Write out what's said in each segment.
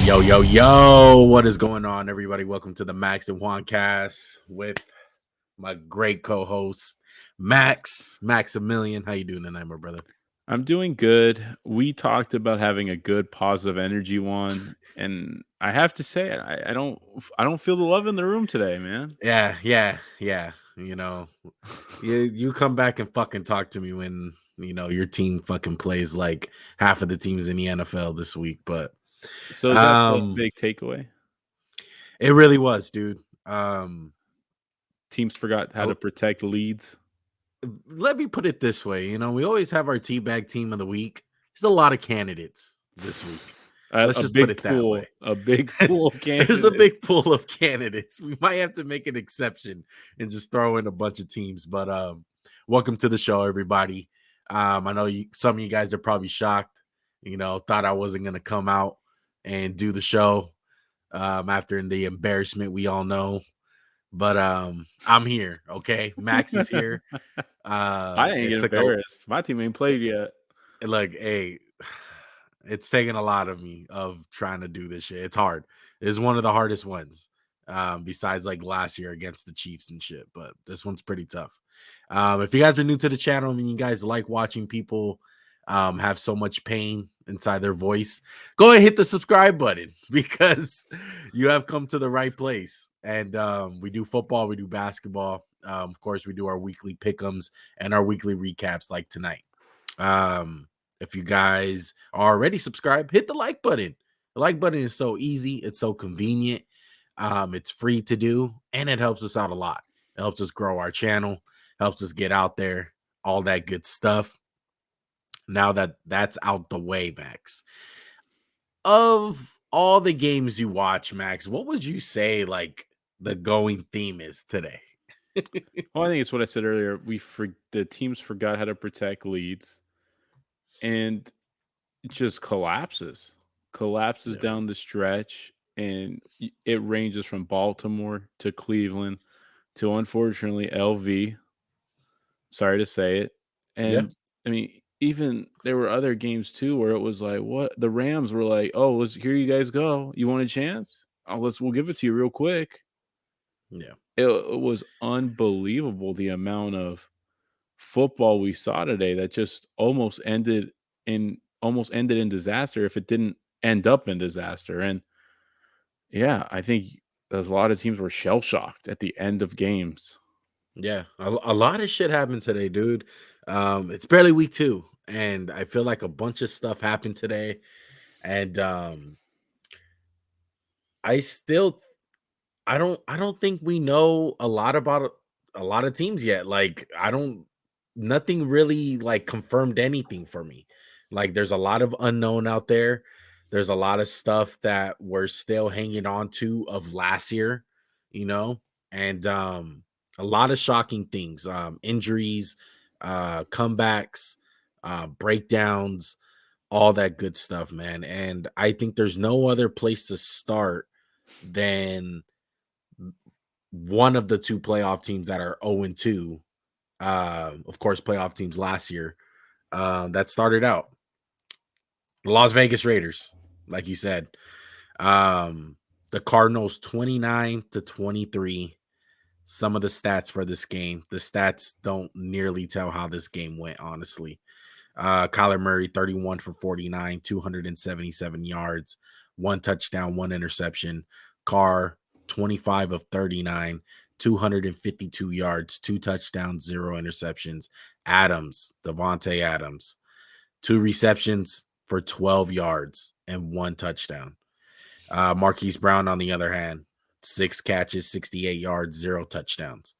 Yo, yo, yo, what is going on, everybody? Welcome to the Max and Juan cast with my great co-host, Maximilian. How you doing tonight, my brother? I'm doing good. We talked about having a good positive energy one, and I have to say, I don't feel the love in the room today, man. Yeah. You come back and fucking talk to me when your team fucking plays like half of the teams in the NFL this week. But So is that the um, big takeaway? it really was, dude. Teams forgot how I- to protect leads. Let me put it this way. We always have our teabag team of the week. There's a lot of candidates this week. A, Let's a just put big it that way. pool, a big pool of There's a candidates. big pool of candidates. We might have to make an exception and just throw in a bunch of teams. But welcome to the show, everybody. I know some of you guys are probably shocked. Thought I wasn't gonna come out and do the show after the embarrassment we all know. But I'm here. Okay, Max is here. I ain't It get took a embarrassed. My team ain't played yet. like hey, it's taken a lot of me of trying to do this shit. It's hard. It's one of the hardest ones. Besides like last year against the Chiefs and shit, but this one's pretty tough. If you guys are new to the channel and you guys like watching people have so much pain inside their voice, go ahead and hit the subscribe button because you have come to the right place. And we do football, we do basketball. Of course, we do our weekly pick'ems and our weekly recaps like tonight. If you guys are already subscribed, hit the like button. The like button is so easy, it's so convenient. It's free to do, and it helps us out a lot. It helps us grow our channel, helps us get out there, all that good stuff. Now that that's out the way, Max, of all the games you watch, Max, what would you say like the going theme is today? Well, I think it's what I said earlier. The teams forgot how to protect leads, and it just collapses Yeah. down the stretch, and it ranges from Baltimore to Cleveland to, unfortunately, LV. Sorry to say it. Yeah. And I mean, even there were other games too where it was like, what the Rams were like, oh, here you guys go. You want a chance? Oh, we'll give it to you real quick. Yeah. It was unbelievable the amount of football we saw today that just almost ended in disaster if it didn't end up in disaster. And yeah, I think there's a lot of teams were shell shocked at the end of games. Yeah, a lot of shit happened today, dude. It's barely week 2, and I feel like a bunch of stuff happened today. And I still, I don't think we know a lot about a lot of teams yet. Like, nothing really like confirmed anything for me. Like, there's a lot of unknown out there. There's a lot of stuff that we're still hanging on to of last year, you know, and a lot of shocking things, injuries, comebacks, breakdowns, all that good stuff, man. And I think there's no other place to start than one of the two playoff teams that are 0-2. Of course, playoff teams last year that started out the Las Vegas Raiders, like you said. Um, the Cardinals 29-23. Some of the stats for this game. The stats don't nearly tell how this game went, honestly. Kyler Murray, 31 for 49, 277 yards, 1 touchdown, 1 interception. Carr, 25 of 39, 252 yards, 2 touchdowns, 0 interceptions. Adams, Devontae Adams, 2 receptions for 12 yards and 1 touchdown. Marquise Brown, on the other hand, 6 catches, 68 yards, 0 touchdowns.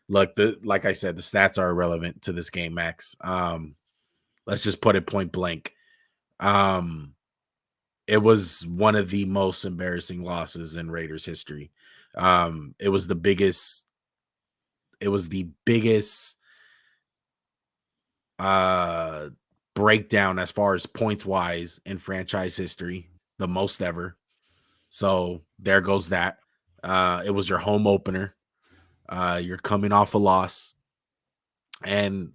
Look, like I said, the stats are irrelevant to this game, Max. Let's just put it point blank. Um, it was one of the most embarrassing losses in Raiders history. It was the biggest. It was the biggest uh breakdown as far as points wise in franchise history, the most ever. So there goes that. It was your home opener. You're coming off a loss, and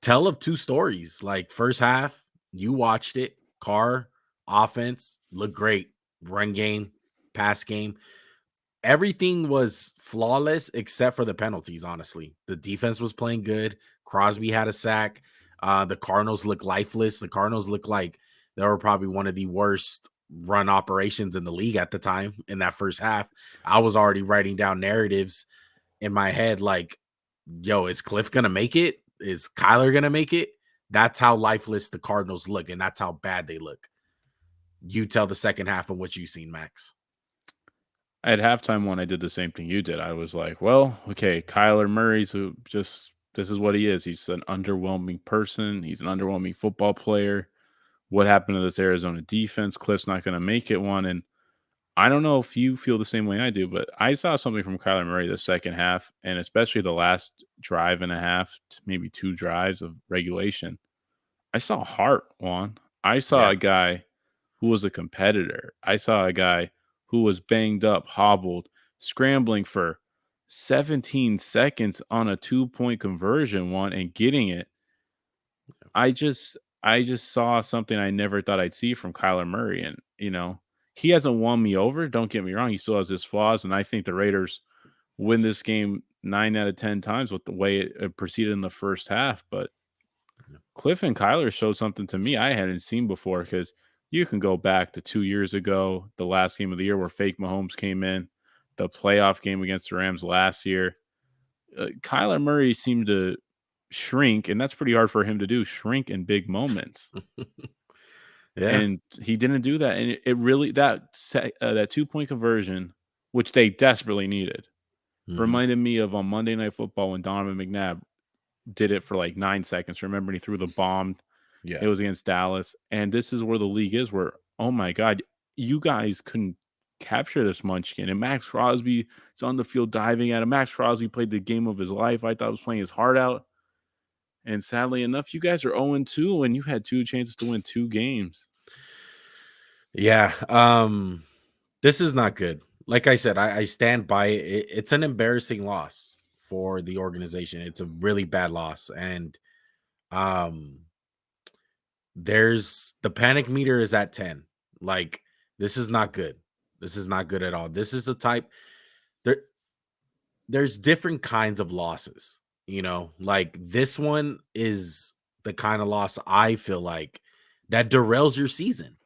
tell of two stories. Like, first half, you watched it. Carr offense looked great. run game, pass game. Everything was flawless except for the penalties, honestly. The defense was playing good. Crosby had a sack. The Cardinals looked lifeless. The Cardinals looked like they were probably one of the worst run operations in the league at the time in that first half. I was already writing down narratives in my head like, yo, is Cliff going to make it? Is Kyler going to make it? That's how lifeless the Cardinals look, and that's how bad they look. You tell the second half of what you've seen, Max. At halftime one, I did the same thing you did. I was like, well, okay, Kyler Murray's just this is what he is. He's an underwhelming person. He's an underwhelming football player. What happened to this Arizona defense? Cliff's not going to make it one. And I don't know if you feel the same way I do, but I saw something from Kyler Murray the second half, and especially the last drive and a half, maybe 2 drives of regulation. I saw heart, Juan. I saw Yeah. a guy who was a competitor. I saw a guy who was banged up, hobbled, scrambling for 17 seconds on a 2-point conversion one and getting it. I just saw something I never thought I'd see from Kyler Murray. And, he hasn't won me over. Don't get me wrong. He still has his flaws. And I think the Raiders win this game 9 out of 10 times with the way it proceeded in the first half. But Cliff and Kyler showed something to me I hadn't seen before because you can go back to 2 years ago, the last game of the year where fake Mahomes came in, the playoff game against the Rams last year. Kyler Murray seemed to shrink, and that's pretty hard for him to do, shrink in big moments. Yeah. And he didn't do that. And it really, that 2-point conversion, which they desperately needed, Mhm. reminded me of on Monday Night Football when Donovan McNabb did it for like 9 seconds. Remember, he threw the bomb. Yeah. It was against Dallas, and this is where the league is where, oh my god, you guys couldn't capture this munchkin, and Max Crosby is on the field diving at him. Max Crosby played the game of his life. I thought he was playing his heart out, and sadly enough, you guys are 0-2, and you had 2 chances to win 2 games. Yeah. This is not good. Like I said, I stand by it. It's an embarrassing loss for the organization. It's a really bad loss. And um there's the panic meter is at 10. Like, this is not good. This is not good at all. This is a type there there's different kinds of losses, like this one is the kind of loss I feel like that derails your season.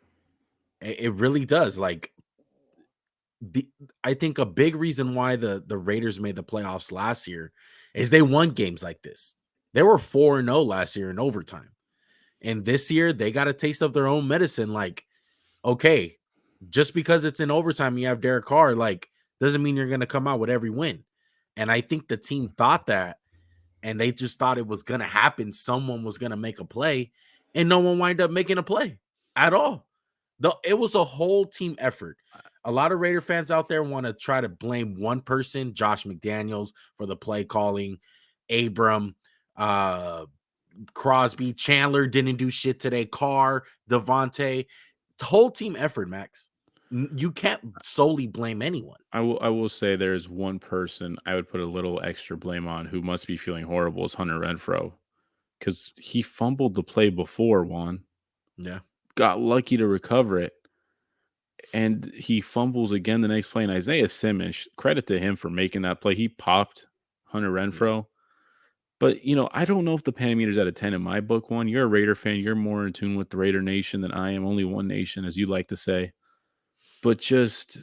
It really does. Like, the I think a big reason why the Raiders made the playoffs last year is they won games like this. They were 4-0 last year in overtime. And this year they got a taste of their own medicine. Like, okay, just because it's in overtime, you have Derek Carr, like, doesn't mean you're gonna come out with every win. And I think the team thought that, and they just thought it was gonna happen. Someone was gonna make a play, and no one wind up making a play at all. It was a whole team effort. A lot of Raider fans out there want to try to blame one person, Josh McDaniels, for the play calling. Abram, uh, Crosby, Chandler didn't do shit today. Carr, Devontae, the whole team effort, Max. You can't solely blame anyone. I will say there's one person I would put a little extra blame on who must be feeling horrible is Hunter Renfro because he fumbled the play before, Juan. Yeah. Got lucky to recover it, and he fumbles again the next play. And Isaiah Simmons, credit to him for making that play. He popped Hunter Yeah. Renfro. But, I don't know if the Panameters out of 10 in my book, one. You're a Raider fan. You're more in tune with the Raider Nation than I am. Only one nation, as you like to say. But just,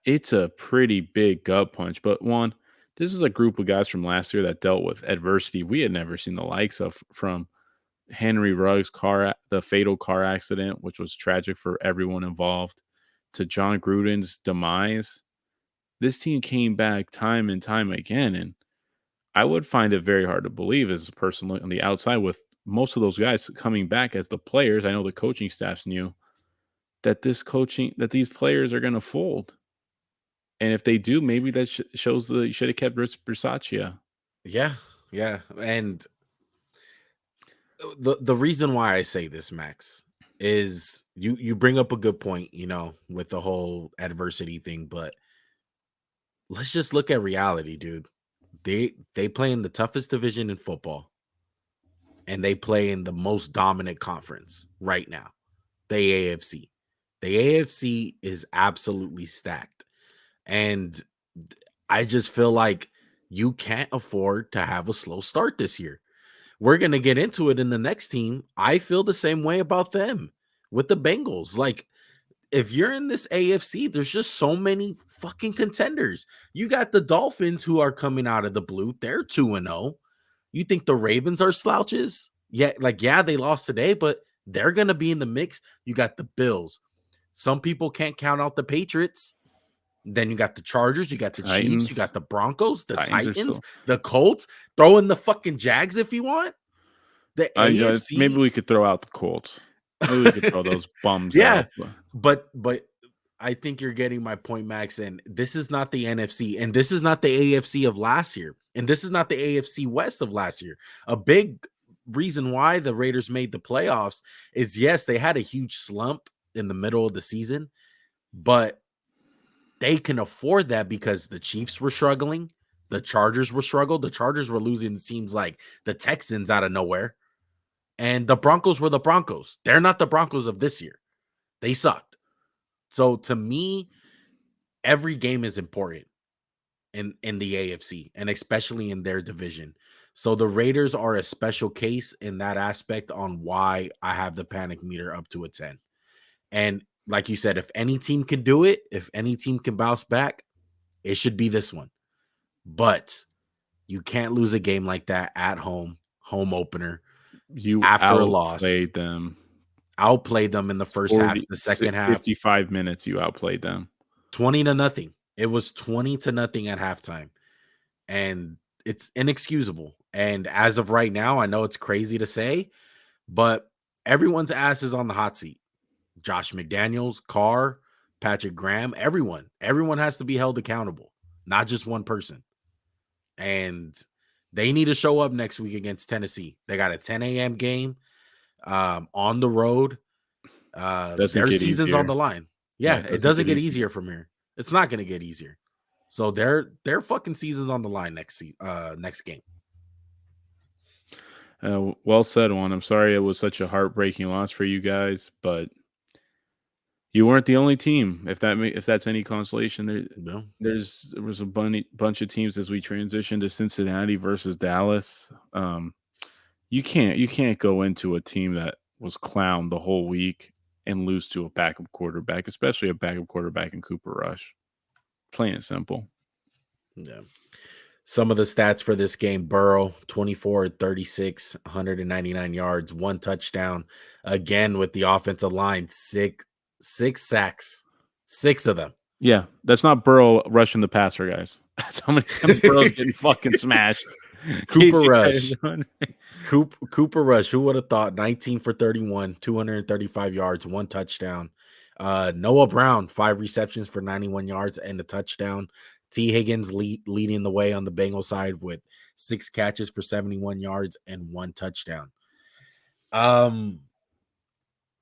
it's a pretty big gut punch. But one, this is a group of guys from last year that dealt with adversity we had never seen the likes of, from Henry Ruggs' the fatal car accident, which was tragic for everyone involved, to John Gruden's demise. This team came back time and time again, and I would find it very hard to believe as a person on the outside with most of those guys coming back as the players. I know the coaching staffs knew that these players are going to fold, and if they do, maybe that shows that you should have kept Rich Bisaccia. Yeah. Yeah. And the reason why I say this, Max, is you bring up a good point, with the whole adversity thing, but let's just look at reality, dude. They play in the toughest division in football, and they play in the most dominant conference right now, the AFC. The AFC is absolutely stacked. And I just feel like you can't afford to have a slow start this year. We're going to get into it in the next team. I feel the same way about them with the Bengals. Like, if you're in this AFC, there's just so many fucking contenders. You got the Dolphins who are coming out of the blue. They're 2-0. You think the Ravens are slouches? Yeah, like, yeah, they lost today, but they're going to be in the mix. You got the Bills. Some people can't count out the Patriots. Then you got the Chargers, you got the Chiefs, you Titans. got the Broncos, the Titans are Titans, still. the Colts, throw in the fucking Jags if you want. The Maybe AFC, we could throw out the Colts. Maybe we could throw those bums yeah, out. But but I think you're getting my point, Max. And this is not the NFC, and this is not the AFC of last year, and this is not the AFC West of last year. A big reason why the Raiders made the playoffs is yes, they had a huge slump in the middle of the season, but they can afford that because the Chiefs were struggling, the Chargers were struggling, the Chargers were losing. It seems like the Texans out of nowhere, and the Broncos were the Broncos. They're not the Broncos of this year. They sucked. So to me, every game is important in the AFC and especially in their division. So the Raiders are a special case in that aspect on why I have the panic meter up to a 10. And like you said, if any team can do it, if any team can bounce back, it should be this one. But you can't lose a game like that at home, home opener, you after a loss. outplayed them. Outplayed them in the first half. 40, The second half, 55 minutes, you outplayed them. 20-0. It was 20-0 at halftime. And it's inexcusable. And as of right now, I know it's crazy to say, but everyone's ass is on the hot seat. Josh McDaniels, Carr, Patrick Graham, everyone. Everyone has to be held accountable, not just one person. And they need to show up next week against Tennessee. They got a 10 a.m. game on the road. Doesn't Their get season's on easier. the line. Yeah, Yeah, it it doesn't doesn't get get easier. easier from here. It's not going to get easier. So their fucking season's on the line next game. Well said, one. I'm sorry it was such a heartbreaking loss for you guys, but you weren't the only team. If that's any consolation, No. there was a bunch of teams as we transitioned to Cincinnati versus Dallas. You can't go into a team that was clowned the whole week and lose to a backup quarterback, especially a backup quarterback in Cooper Rush. Plain and simple. Yeah. Some of the stats for this game: Burrow 24-36, 199 yards, one touchdown. Again with the offensive line, six sacks, six of them. Yeah, that's not Burrow rushing the passer, guys. That's how many times Burrow's getting fucking smashed. In Cooper case you guys Rush. don't. Cooper Rush, who would have thought? 19 for 31, 235 yards, one touchdown. Noah Brown, 5 receptions for 91 yards and a touchdown. T. Higgins leading the way on the Bengals side with 6 catches for 71 yards and one touchdown. Um,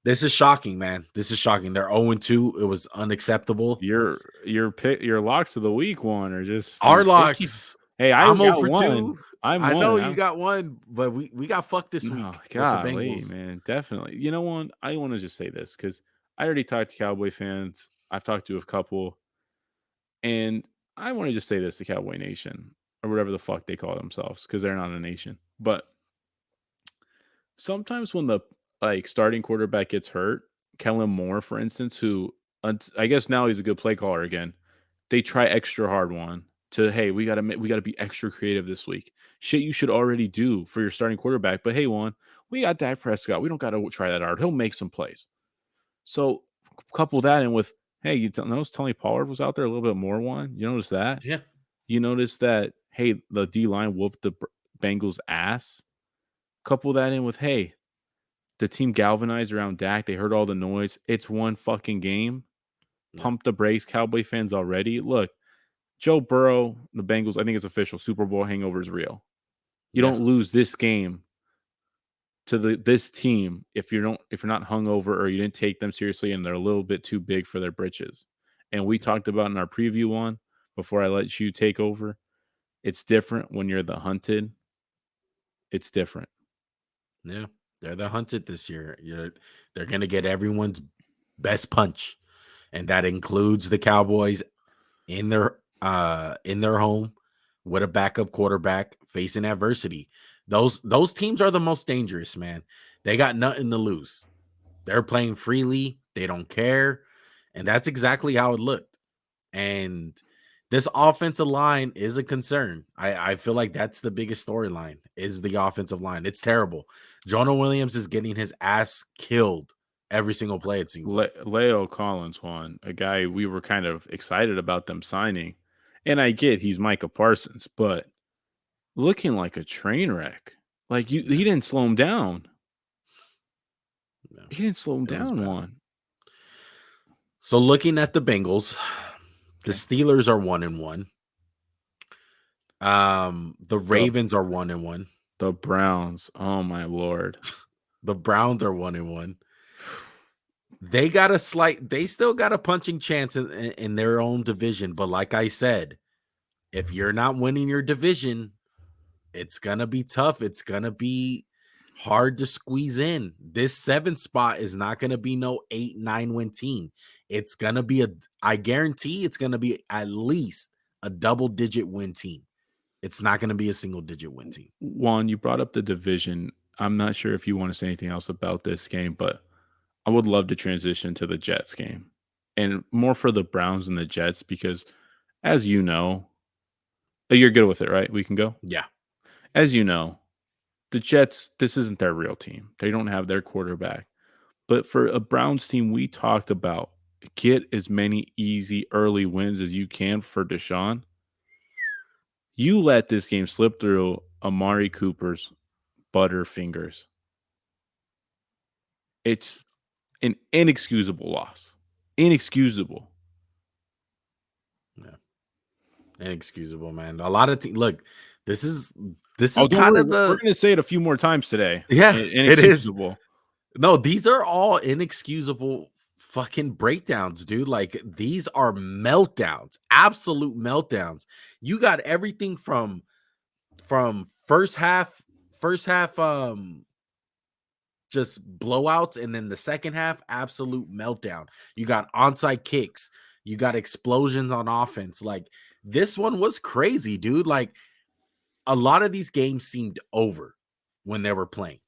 this is shocking, man. This is shocking. They're 0-2. It was unacceptable. Your locks of the week one are just Our they keep. locks, Hey, I I'm 0 got for one. 2. I'm I know one. you got one, but we got fucked this No, week with the golly, Bengals. man, definitely. You know what? I want to just say this because I already talked to Cowboy fans. I've talked to a couple, and I want to just say this to Cowboy Nation or whatever the fuck they call themselves because they're not a nation. But sometimes when the starting quarterback gets hurt, Kellen Moore, for instance, who I guess now he's a good play caller again. They try extra hard one to hey, we gotta be extra creative this week. Shit, you should already do for your starting quarterback. But hey, Juan, we got Dak Prescott. We don't gotta try that hard. He'll make some plays. So couple that in with hey, notice Tony Pollard was out there a little bit more. One, you notice that? Yeah. You notice that hey, the D line whooped the Bengals ass. Couple that in with hey, the team galvanized around Dak. They heard all the noise. It's one fucking game. Yeah. Pump the brakes, Cowboy fans already. Look, Joe Burrow, the Bengals, I think it's official. Super Bowl hangover is real. You Yeah. don't lose this game to this team if you're not hungover or you didn't take them seriously and they're a little bit too big for their britches. And we talked about in our preview one before I let you take over. It's different when you're the hunted. It's different. Yeah, they're the hunted this year. They're gonna get everyone's best punch, and that includes the Cowboys in their home with a backup quarterback facing adversity. Those teams are the most dangerous, man. They got nothing to lose. They're playing freely. They don't care. And that's exactly how it looked. And this offensive line is a concern. I feel like that's the biggest storyline is the offensive line. It's terrible. Jonah Williams is getting his ass killed every single play, it seems like. Leo Collins, Juan, a guy we were kind of excited about them signing. And I get he's Micah Parsons, but looking like a train wreck. Like Yeah, he didn't slow him down. yeah, He didn't slow him it was down, bad. Juan. So looking at the Bengals, the Okay. Steelers are 1-1. The The Ravens are 1-1. the Browns. Oh my lord. The Browns are 1-1. They still got a punching chance in their own division. But like I said, if you're not winning your division, it's gonna be tough. It's gonna be hard to squeeze in. This 7th spot is not gonna be no 8-9 win team. It's gonna be I guarantee it's gonna be at least a double-digit win team. It's not gonna be a single-digit win team. Juan, you brought up the division. I'm not sure if you want to say anything else about this game, but I would love to transition to the Jets game. And more for the Browns and the Jets because as you know, you're good with it, right? We can go. Yeah. As you know, the Jets, this isn't their real team. They don't have their quarterback. But for a Browns team, we talked about get as many easy early wins as you can for Deshaun. You let this game slip through Amari Cooper's butterfingers. It's an inexcusable loss. Inexcusable. Yeah. Inexcusable, man. A lot of look, this is this Oh, is don't kind worry. of We're the going to say it a few more times today. yeah, it is. Inexcusable. No, these are all inexcusable fucking breakdowns, dude. Like these are meltdowns, absolute meltdowns. You got everything from first half just blowouts, and then the second half absolute meltdown. You got onside kicks, you got explosions on offense. Like this one was crazy, dude. Like a lot of these games seemed over when they were playing.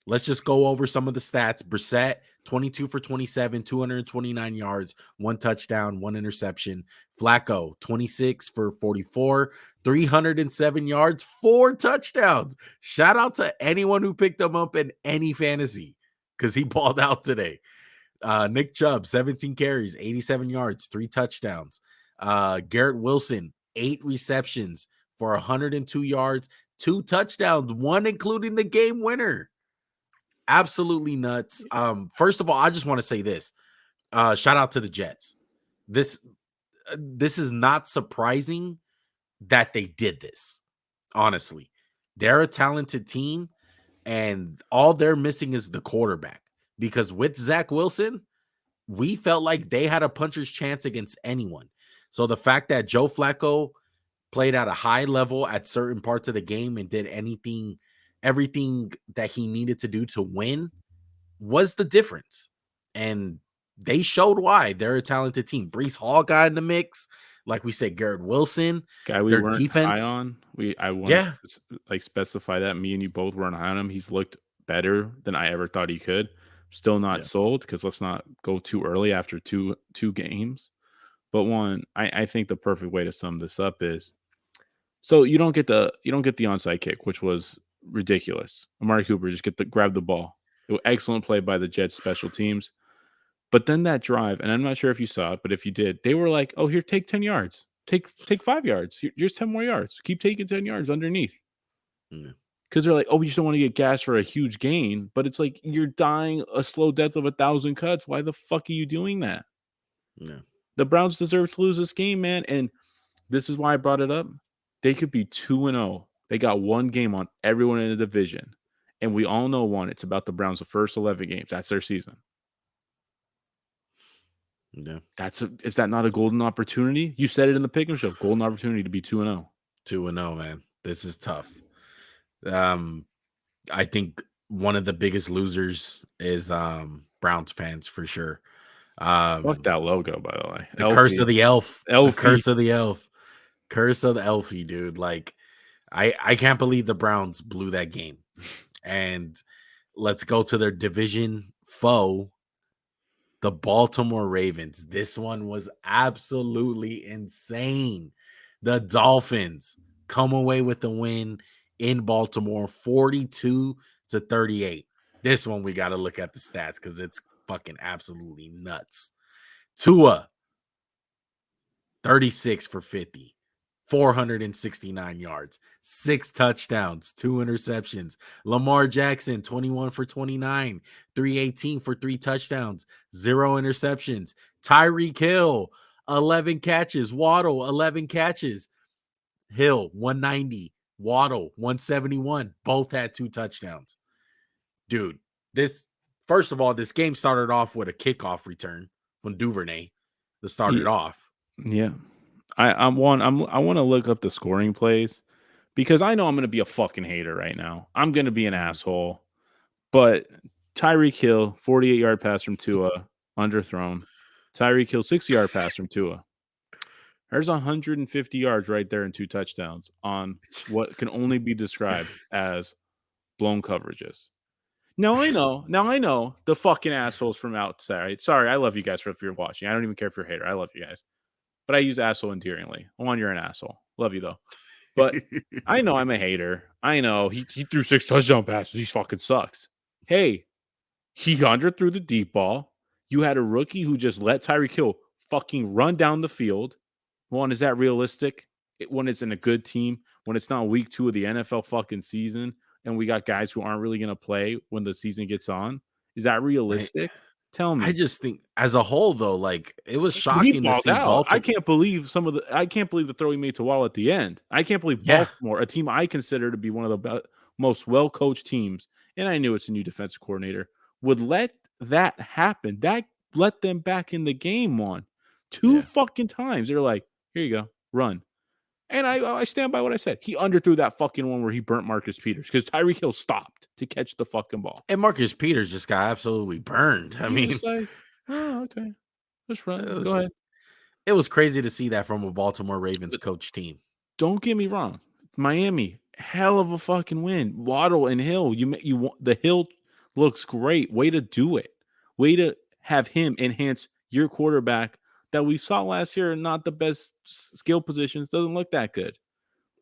Let's just go over some of the stats. Brissett, 22 for 27, 229 yards, one touchdown, one interception. Flacco, 26 for 44, 307 yards, four touchdowns. Shout out to anyone who picked them up in any fantasy because he balled out today. Nick Chubb, 17 carries, 87 yards, three touchdowns. Garrett Wilson, 8 receptions for 102 yards, two touchdowns, one including the game winner. Absolutely nuts. First of all, I just want to say this. Shout out to the Jets. This this is not surprising that they did this. Honestly, they're a talented team, and all they're missing is the quarterback. Because with Zach Wilson, we felt like they had a puncher's chance against anyone. So the fact that Joe Flacco played at a high level at certain parts of the game and did everything that he needed to do to win was the difference. And they showed why they're a talented team. Brees Hall got in the mix. Like we said, Garrett Wilson, Guy we their weren't high defense. on. I want Yeah. to like specify that me and you both weren't high on him. He's looked better than I ever thought he could. Still not Yeah. sold because let's not go too early after two games. But one, I think the perfect way to sum this up is so you don't get the onside kick, which was ridiculous. Amari Cooper just grab the ball. It was excellent play by the Jets special teams. But then that drive, and I'm not sure if you saw it, but if you did, they were like, "Oh, here, take 10 yards. Take 5 yards. Here's 10 more yards. Keep taking 10 yards underneath." Yeah. Because they're like, "Oh, we just don't want to get gashed for a huge gain." But it's like you're dying a slow death of 1,000 cuts. Why the fuck are you doing that? Yeah. The Browns deserve to lose this game, man. And this is why I brought it up. They could be 2-0. They got one game on everyone in the division. And we all know one. It's about the Browns' the first 11 games. That's their season. Yeah. Is that not a golden opportunity? You said it in the Pick'em show. Golden opportunity to be 2-0. 2-0, man. This is tough. Um, I think one of the biggest losers is Browns fans for sure. Fuck Um, that logo, by the way. the curse Elfie. of the elf, the Elfie. curse of the elf, curse of the Elfie, dude. Like, I can't believe the Browns blew that game. And let's go to their division foe, the Baltimore Ravens. This one was absolutely insane. The Dolphins come away with the win in Baltimore, 42-38. This one we got to look at the stats because it's fucking absolutely nuts. Tua, 36 for 50, 469 yards, 6 touchdowns, 2 interceptions. Lamar Jackson, 21 for 29, 318 for 3 touchdowns, 0 interceptions. Tyreek Hill, 11 catches. Waddle, 11 catches. Hill, 190. Waddle, 171. Both had 2 touchdowns. Dude, this, first of all, this game started off with a kickoff return from Duvernay that started Ye off. yeah. I wanna look up the scoring plays because I know I'm gonna be a fucking hater right now. I'm gonna be an Mhm. asshole, but Tyreek Hill, 48-yard pass from Tua, underthrown. Tyreek Hill, 60-yard pass from Tua. There's 150 yards right there and 2 touchdowns on what can only be described as blown coverages. Now I know the fucking assholes from outside. Sorry, I love you guys for if you're watching. I don't even care if you're a hater. I love you guys. But I use asshole endearingly. Juan, you're an asshole. Love you though. But I know I'm a hater. I know he threw 6 touchdown passes. He fucking sucks. Hey, he underthrew the deep ball. You had a rookie who just let Tyreek Hill fucking run down the field. One, is that realistic? When it's in a good team, when it's not week 2 of the NFL fucking season, and we got guys who aren't really going to play when the season gets on, is that Right. realistic? Tell I me. just think as a whole though, like it was He shocking to balled see out. Baltimore. I can't believe the throw he made to Wall at the end. I can't believe Yeah. Baltimore, a team I consider to be one of the most well-coached teams, and I knew it's a new defensive coordinator, would let that happen. That let them back in the game one. 2 Yeah. fucking times. They're like, "Here you go. Run." And I stand by what I said. He underthrew that fucking one where he burnt Marcus Peters because Tyreek Hill stopped to catch the fucking ball. And Marcus Peters just got absolutely burned. I He was mean, just like, "Oh, okay. Let's it run. Go was ahead." it was crazy to see that from a Baltimore Ravens coach team. Don't get me wrong. Miami, hell of a fucking win. Waddle and Hill, you want the Hill looks great. Way to do it. Way to have him enhance your quarterback that we saw last year. Not the best skill positions. Doesn't look that good.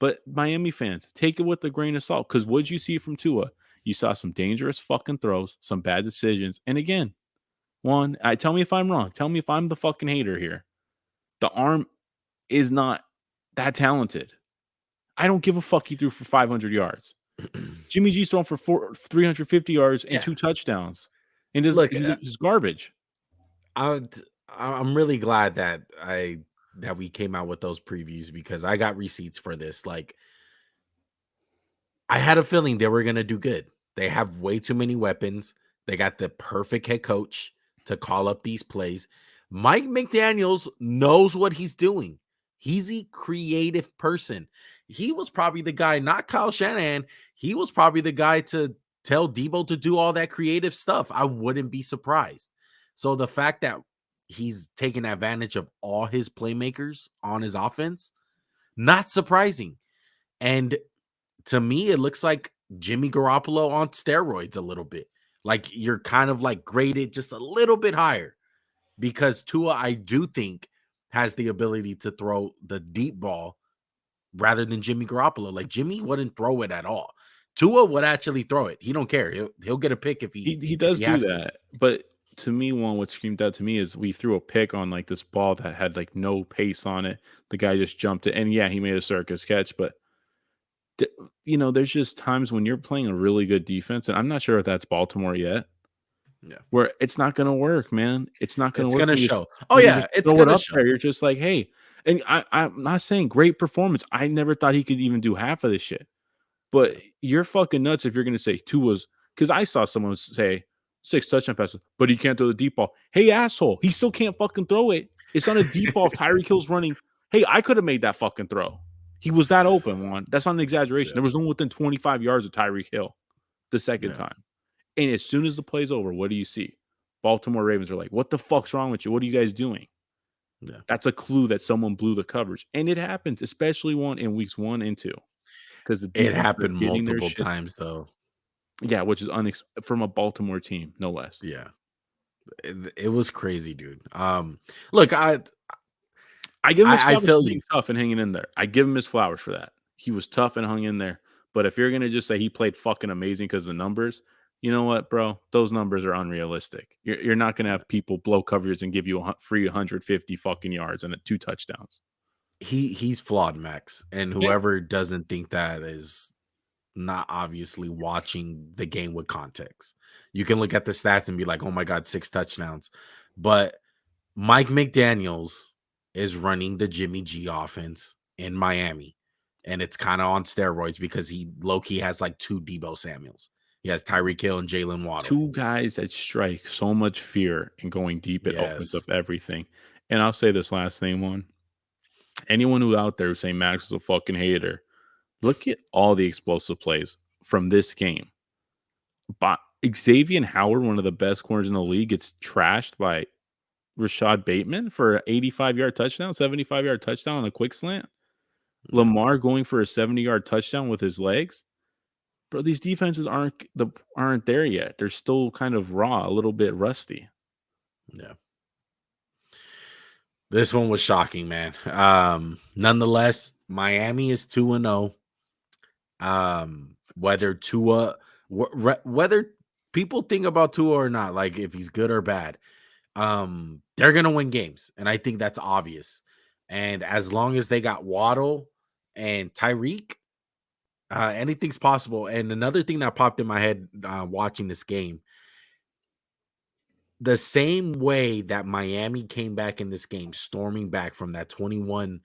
But Miami fans, take it with a grain of salt. Because what did you see from Tua? You saw some dangerous fucking throws, some bad decisions, and again, I tell me if I'm wrong. Tell me if I'm the fucking hater here. The arm is not that talented. I don't give a fuck he threw for 500 yards. Jimmy G's thrown for 350 yards and Yeah. 2 touchdowns. And Look, he's garbage. I I'm really glad that we came out with those previews because I got receipts for this. Like I had a feeling they were going to do good. They have way too many weapons. They got the perfect head coach to call up these plays. Mike McDaniels knows what he's doing. He's a creative person. He was probably the guy, not Kyle Shanahan. He was probably the guy to tell Debo to do all that creative stuff. I wouldn't be surprised. So the fact that he's taking advantage of all his playmakers on his offense, not surprising. And to me, it looks like Jimmy Garoppolo on steroids a little bit. Like you're kind of like graded just a little bit higher because Tua, I do think, has the ability to throw the deep ball rather than Jimmy Garoppolo. Like Jimmy wouldn't throw it at all. Tua would actually throw it. He don't care. He'll get a pick if He if does he do has to. that. But to me, what screamed out to me is we threw a pick on like this ball that had like no pace on it. The guy just jumped it. And yeah, he made a circus catch, but th- there's just times when you're playing a really good defense, and I'm not sure if that's Baltimore yet, Yeah, where it's not going to work, man. It's not going to it's work gonna show. Oh when you yeah, just it's throw it gonna up show. there. You're just like, hey, and I'm not saying great performance. I never thought he could even do half of this shit. But Yeah, you're fucking nuts if you're going to say Tua's, because I saw someone say 6 touchdown passes, but he can't throw the deep ball. Hey, asshole, he still can't fucking throw it. It's on a deep ball. If Tyreek Hill's running, hey, I could have made that fucking throw. He was that open, one. That's not an exaggeration. yeah, There was no one within 25 yards of Tyreek Hill the second yeah. time. And as soon as the play's over, what do you see? Baltimore Ravens are like, "What the fuck's wrong with you? What are you guys doing?" Yeah. That's a clue that someone blew the coverage, and it happens, especially in weeks 1 and 2, because the It defenses are happened getting their multiple shit times though. yeah, which is from a Baltimore team, no less. Yeah. It was crazy, dude. Look, I give him his I flowers for feel being you. tough and hanging in there. I give him his flowers for that. He was tough and hung in there. But if you're gonna just say he played fucking amazing because of the numbers, you know what, bro? Those numbers are unrealistic. You're not gonna have people blow coverages and give you a free 150 fucking yards and 2 touchdowns. He's flawed, Max, and Yeah. whoever doesn't think that is not obviously watching the game with context. You can look at the stats and be like, "Oh my god, 6 touchdowns." But Mike McDaniels is running the Jimmy G offense in Miami, and it's kind of on steroids because he low key has like 2 Debo Samuels. He has Tyreek Hill and Jalen Waddle. 2 guys that strike so much fear and going deep, it opens up Yes. everything. And I'll say this last thing one. Anyone who out there who's saying Max is a fucking hater, look at all the explosive plays from this game. But Xavier Howard, one of the best corners in the league, gets trashed by Rashad Bateman for an 85-yard touchdown, 75-yard touchdown on a quick slant. Yeah. Lamar going for a 70-yard touchdown with his legs. Bro, these defenses aren't there yet. They're still kind of raw, a little bit rusty. Yeah. This one was shocking, man. Nonetheless, Miami is 2-0. Whether Tua whether people think about Tua or not, like if he's good or bad, they're gonna win games, and I think that's obvious. And as long as they got Waddle and Tyreek, anything's possible. And another thing that popped in my head watching this game, the same way that Miami came back in this game, storming back from that 21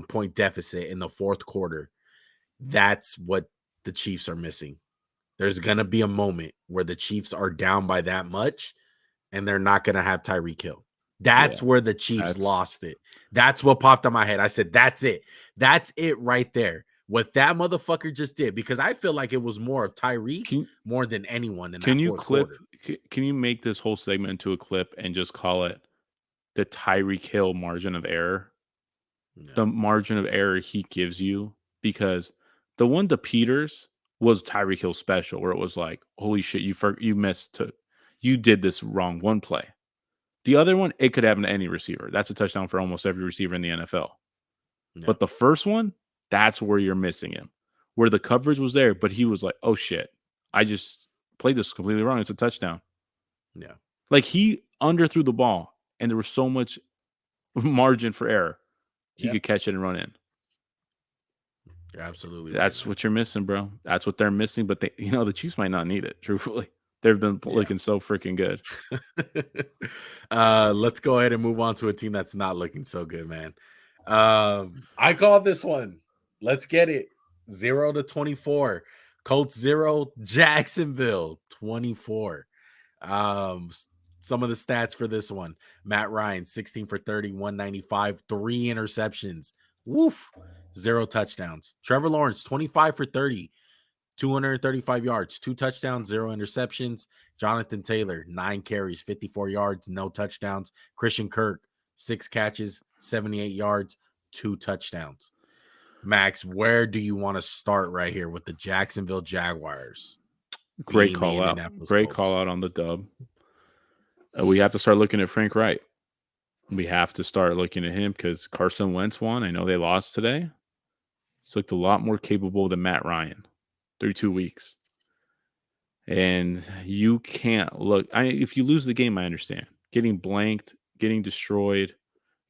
point deficit in the fourth quarter, that's what the Chiefs are missing. There's going to be a moment where the Chiefs are down by that much and they're not going to have Tyreek Hill. Yeah, That's where the Chiefs that's lost it. That's what popped in my head. I said, that's it. That's it right there. What that motherfucker just did, because I feel like it was more of Tyreek can more than anyone in can that you fourth clip quarter. can you make this whole segment into a clip and just call it the Tyreek Hill margin of error? Yeah. The margin of error he gives you, because the one to Peters was Tyreek Hill special, where it was like, holy shit, you missed you did this wrong one play. The other one, it could happen to any receiver. That's a touchdown for almost every receiver in the NFL. Yeah. But the first one, that's where you're missing him. Where the coverage was there, but he was like, oh shit, I just played this completely wrong. It's a touchdown. Yeah. Like he underthrew the ball and there was so much margin for error. He Yeah. could catch it and run in. You're absolutely right, That's man. what you're missing, bro. That's what they're missing. But the Chiefs might not need it, truthfully. They've been Yeah. looking so freaking good. Let's go ahead and move on to a team that's not looking so good, man. I called this one. Let's get it. 0-24. Colts 0, Jacksonville 24. Um, some of the stats for this one. Matt Ryan, 16 for 30, 195, 3 interceptions. Woof. 0 touchdowns. Trevor Lawrence, 25 for 30, 235 yards, 2 touchdowns, 0 interceptions. Jonathan Taylor, 9 carries, 54 yards, no touchdowns. Christian Kirk, 6 catches, 78 yards, 2 touchdowns. Max, where do you want to start right here with the Jacksonville Jaguars Great beating the call out. Indianapolis Great call Colts? out on the dub. We have to start looking at Frank Wright. We have to start looking at him because Carson Wentz won. I know they lost today. He's looked a lot more capable than Matt Ryan through 2 weeks. And you can't look. If you lose the game, I understand. Getting blanked, getting destroyed.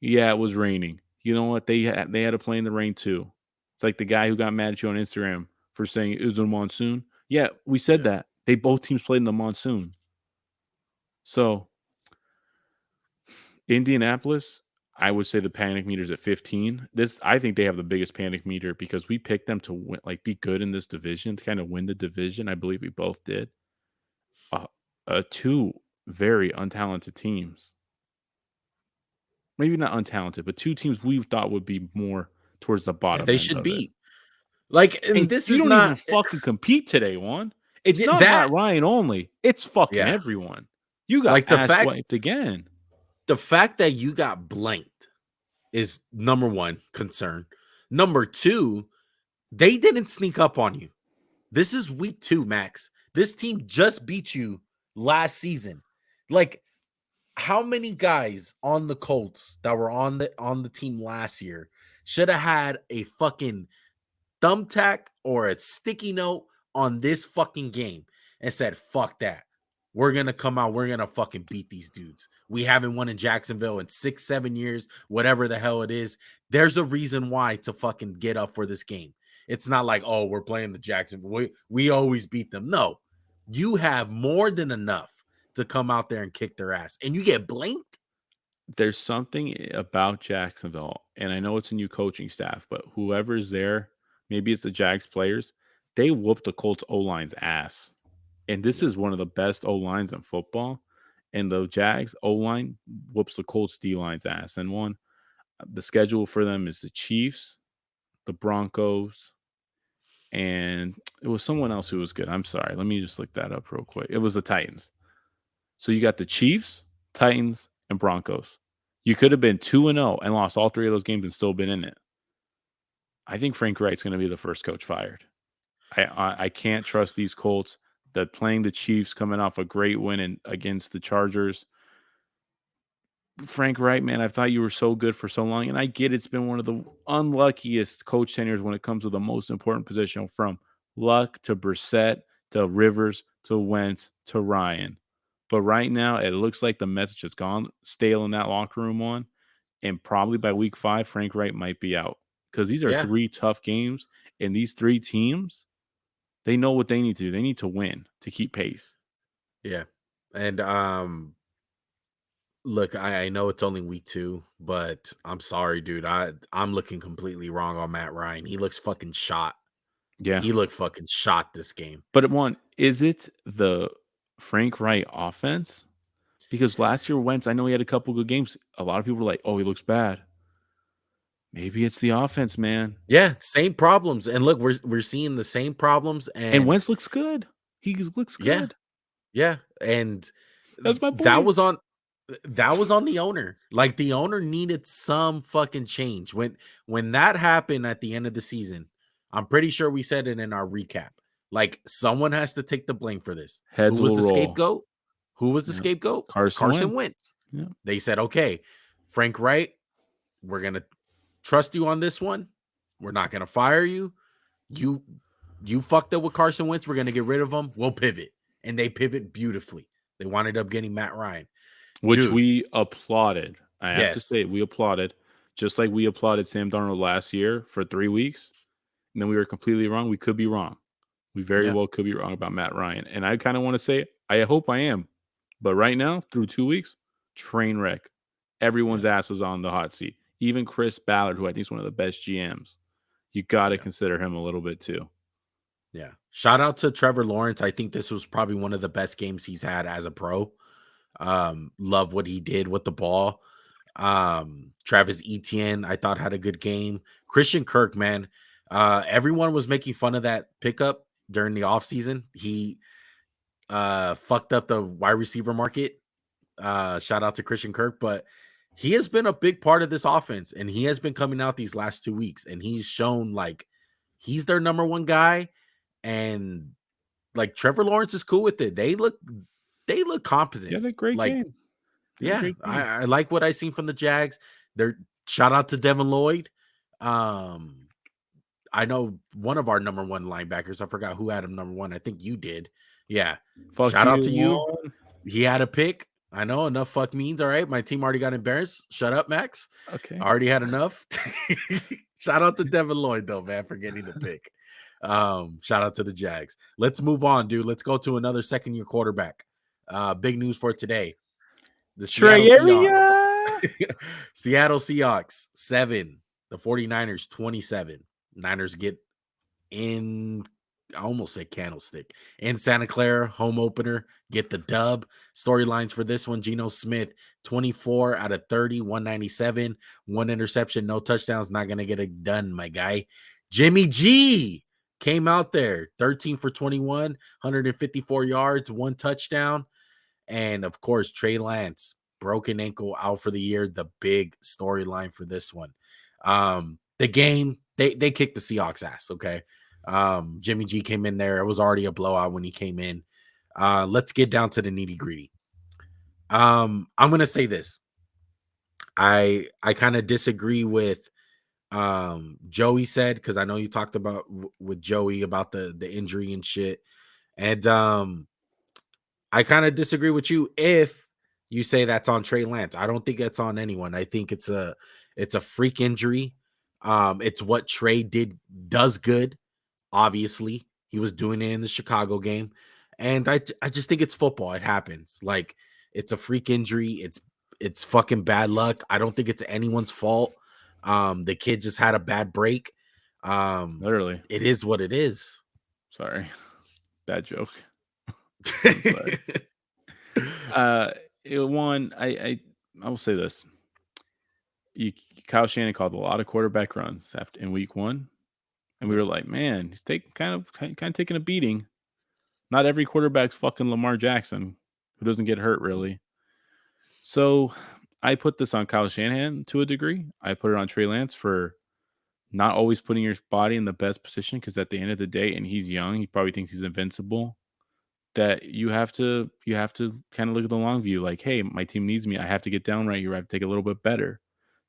Yeah, it was raining. You know what? They had to play in the rain too. It's like the guy who got mad at you on Instagram for saying it was a monsoon. Yeah, we said Yeah. that. They both teams played in the monsoon. So Indianapolis, I would say the panic meter's at 15. I think they have the biggest panic meter because we picked them to win, like be good in this division, to kind of win the division. I believe we both did. Uh, 2 very untalented teams. Maybe not untalented, but 2 teams we thought would be more towards the That bottom they end should of it. beat. Like, and And this you is don't even not fucking compete today, Juan. It's not Matt that. Ryan only. It's fucking Yeah. everyone. You got Like ass wiped again. the fact that you got blanked is number one concern. Number two, they didn't sneak up on you. This is week 2, Max. This team just beat you last season. Like, how many guys on the Colts that were on the team last year should have had a fucking thumbtack or a sticky note on this fucking game and said, fuck that. We're going to come out. We're going to fucking beat these dudes. We haven't won in Jacksonville in 6, 7 years, whatever the hell it is. There's a reason why to fucking get up for this game. It's not like, oh, we're playing the Jacksonville. We always beat them. No, you have more than enough to come out there and kick their ass. And you get blanked? There's something about Jacksonville, and I know it's a new coaching staff, but whoever's there, maybe it's the Jags players, they whooped the Colts O-line's ass. And this Yeah. is one of the best O-lines in football. And the Jags O-line whoops the Colts D-line's ass. And the schedule for them is the Chiefs, the Broncos, and it was someone else who was good. I'm sorry. Let me just look that up real quick. It was the Titans. So you got the Chiefs, Titans, and Broncos. You could have been 2-0 and lost all 3 of those games and still been in it. I think Frank Wright's going to be the first coach fired. I can't trust these Colts. That playing the Chiefs, coming off a great win against the Chargers. Frank Wright, man, I thought you were so good for so long, and I get it's been one of the unluckiest coach tenures when it comes to the most important position, from Luck to Brissett to Rivers to Wentz to Ryan. But right now, it looks like the message has gone stale in that locker room and probably by week 5, Frank Wright might be out, because these are Yeah. 3 tough games, and these 3 teams, they know what they need to do. They need to win to keep pace. Yeah. And look, I know it's only week 2, but I'm sorry, dude. I'm looking completely wrong on Matt Ryan. He looks fucking shot. Yeah. He looked fucking shot this game. But is it the Frank Wright offense? Because last year, Wentz, I know he had a couple good games. A lot of people were like, "Oh, he looks bad." Maybe it's the offense, man. Yeah, same problems. And look, we're seeing the same problems. And And Wentz looks good. He looks yeah, good. yeah. And That's my that point. was on the owner. Like, the owner needed some fucking change. When that happened at the end of the season, I'm pretty sure we said it in our recap. Like, someone has to take the blame for this. Who Heads was will the roll. scapegoat? Who was the Yeah. scapegoat? Carson Carson Wentz. Wentz. Yeah. They said, okay, Frank Wright, we're gonna trust you on this one. We're not gonna fire you. You fucked up with Carson Wentz. We're gonna get rid of him. We'll pivot. And they pivot beautifully. They wound up getting Matt Ryan. Which Dude, we applauded. I have to yes. say, we applauded. Just like we applauded Sam Darnold last year for 3 weeks, and then we were completely wrong. We could be wrong. We very Yeah. well could be wrong about Matt Ryan. And I kind of want to say, I hope I am. But right now, through 2 weeks, train wreck. Everyone's Yeah. ass is on the hot seat. Even Chris Ballard, who I think is one of the best GMs. You got to Yeah. consider him a little bit too. Yeah. Shout out to Trevor Lawrence. I think this was probably one of the best games he's had as a pro. Love what he did with the ball. Travis Etienne, I thought, had a good game. Christian Kirk, man. Everyone was making fun of that pickup during the offseason. He fucked up the wide receiver market. Shout out to Christian Kirk, but he has been a big part of this offense, and he has been coming out these last 2 weeks, and he's shown like he's their number one guy. And like, Trevor Lawrence is cool with it. They look Yeah, competent. had a great Like, game. He had a yeah, great game. I like what I seen from the Jags. They're shout out to Devin Lloyd. I know one of our number one linebackers. I forgot who had him number one. I think you did. Yeah. Fuck Shout out you, to you. Juan. He had a pick. I know enough fuck means. All right. My team already got embarrassed. Shut up, Max. I Okay. already had enough. Shout out to Devin Lloyd, though, man, for getting the pick. Shout out to the Jags. Let's move on, dude. Let's go to another second-year quarterback. Big news for today. The Seattle Trey Seahawks. area. Seattle Seahawks 7. The 49ers 27. Niners get in, I almost said candlestick, in Santa Clara, home opener, get the dub. Storylines for this one: Geno Smith 24 out of 30, 197, 1 interception, no touchdowns. Not gonna get it done, my guy. Jimmy G came out there 13 for 21, 154 yards, 1 touchdown. And of course, Trey Lance, broken ankle, out for the year, the big storyline for this one. The game, they kicked the Seahawks ass, okay? Jimmy G came in there. It was already a blowout when he came in. Let's get down to the nitty-gritty. I'm gonna say this. I kind of disagree with Joey said, because I know you talked about with Joey about the injury and shit. And I kind of disagree with you if you say that's on Trey Lance. I don't think it's on anyone. I think it's a freak injury. It's what Trey does good. Obviously, he was doing it in the Chicago game, and I just think it's football. It happens. Like, it's a freak injury. It's fucking bad luck. I don't think it's anyone's fault. The kid just had a bad break. Literally. It is what it is. Sorry. Bad joke. I'm sorry. One, I will say this. Kyle Shanahan called a lot of quarterback runs after in week 1, and we Yep. were like, man, he's taking kind of taking a beating. Not every quarterback's fucking Lamar Jackson, who doesn't get hurt really. So I put this on Kyle Shanahan to a degree. I put it on Trey Lance for not always putting your body in the best position, because at the end of the day, and he's young, he probably thinks he's invincible. That you have to kind of look at the long view. Like, hey, my team needs me. I have to get down right here. I have to take a little bit better.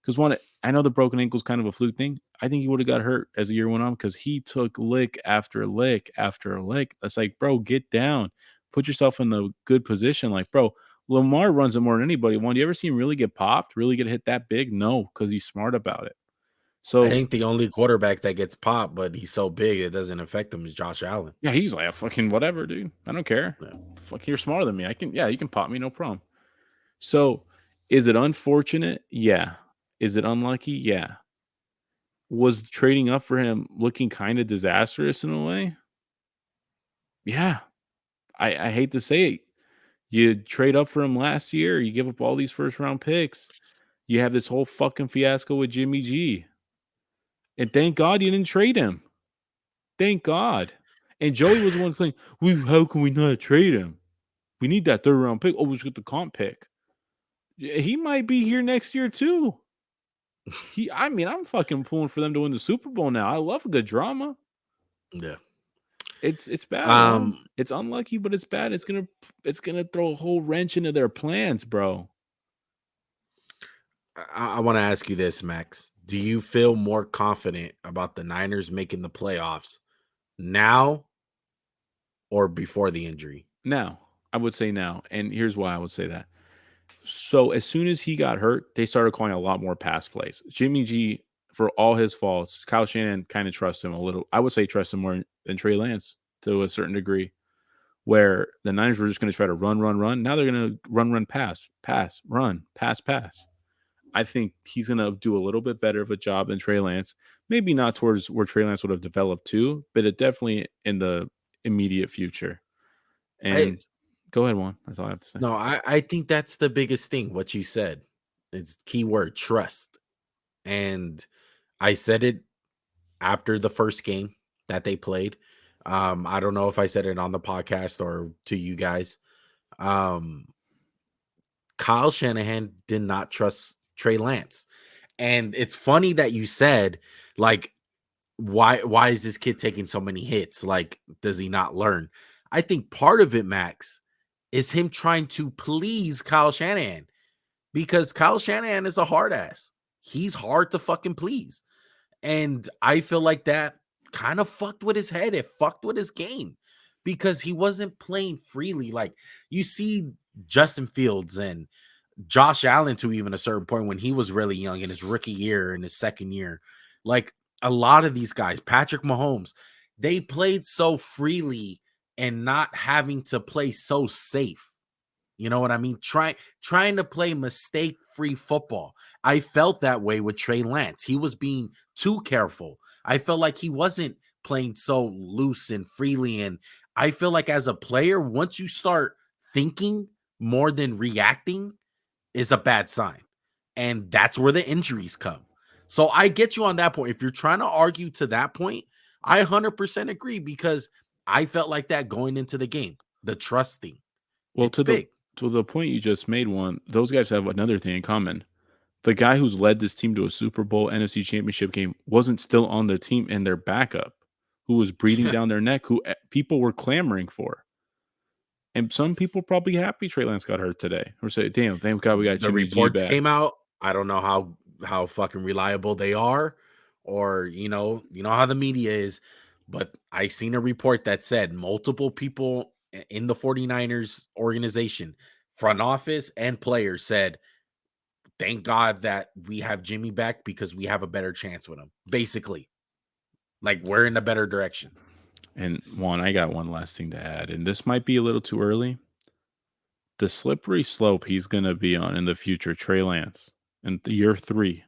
Because one, I know the broken ankle is kind of a fluke thing. I think he would have got hurt as the year went on, because he took lick after lick after lick. It's like, bro, get down, put yourself in the good position. Like, bro, Lamar runs it more than anybody. One, do you ever see him really get popped, really get hit that big? No, because he's smart about it. I So think the only quarterback that gets popped, but he's so big it doesn't affect him, is Josh Allen. yeah, he's like, fucking whatever, dude. I don't care. Yeah. Fuck, you're smarter than me. Yeah, you can pop me, no problem. So, is it unfortunate? Yeah. Is it unlucky? Yeah. Was trading up for him looking kind of disastrous in a way? Yeah. I hate to say it. You trade up for him last year, you give up all these first round picks. You have this whole fucking fiasco with Jimmy G. And thank God you didn't trade him. Thank God. And Joey was the one saying, how can we not trade him? We need that third round pick. Oh, we should get the comp pick. He might be here next year too. I mean, I'm fucking pulling for them to win the Super Bowl now. I love a good drama. Yeah. It's bad, one. Um, It's unlucky, but it's bad. It's gonna throw a whole wrench into their plans, bro. I want to ask you this, Max. Do you feel more confident about the Niners making the playoffs now or before the injury? Now, I would say now, and here's why I would say that. So as soon as he got hurt, they started calling a lot more pass plays. Jimmy G, for all his faults, Kyle Shanahan kind of trusts him a little. I would say trust him more than Trey Lance to a certain degree. Where the Niners were just going to try to run, run, run. Now they're going to run, run, pass, pass, run, pass, pass. I think he's going to do a little bit better of a job than Trey Lance. Maybe not towards where Trey Lance would have developed to, but it definitely in the immediate future. I And go ahead, Juan. That's all I have to say. No, I think that's the biggest thing. What you said, it's keyword trust, and I said it after the first game that they played. I don't know if I said it on the podcast or to you guys. Um, Kyle Shanahan did not trust Trey Lance. And it's funny that you said, like, why is this kid taking so many hits? Like, does he not learn? I think part of it, Max, is him trying to please Kyle Shanahan, because Kyle Shanahan is a hard ass. He's hard to fucking please. And I feel like that kind of fucked with his head. It fucked with his game because he wasn't playing freely. Like, you see Justin Fields and Josh Allen to even a certain point when he was really young in his rookie year, in his second year. Like, a lot of these guys, Patrick Mahomes, they played so freely and not having to play so safe. You know what I mean? Trying to play mistake-free football. I felt that way with Trey Lance. He was being too careful. I felt like he wasn't playing so loose and freely. And I feel like as a player, once you start thinking more than reacting, is a bad sign. And that's where the injuries come. So I get you on that point. If you're trying to argue to that point, I 100% agree, because I felt like that going into the game. The trust thing. Well, It's big. to the point you just made, those guys have another thing in common. The guy who's led this team to a Super Bowl, NFC Championship game wasn't still on the team, and their backup, who was breathing Yeah. down their neck, who people were clamoring for. And some people probably happy Trey Lance got hurt today, or say, "Damn, thank God we got The Jimmy G reports back." came out. I don't know how fucking reliable they are, or you know how the media is, but I seen a report that said multiple people in the 49ers organization, front office and players said, "Thank God that we have Jimmy back because we have a better chance with him." Basically, like we're in a better direction. And I got one last thing to add, and this might be a little too early. The slippery slope he's going to be on in the future, Trey Lance, in year 3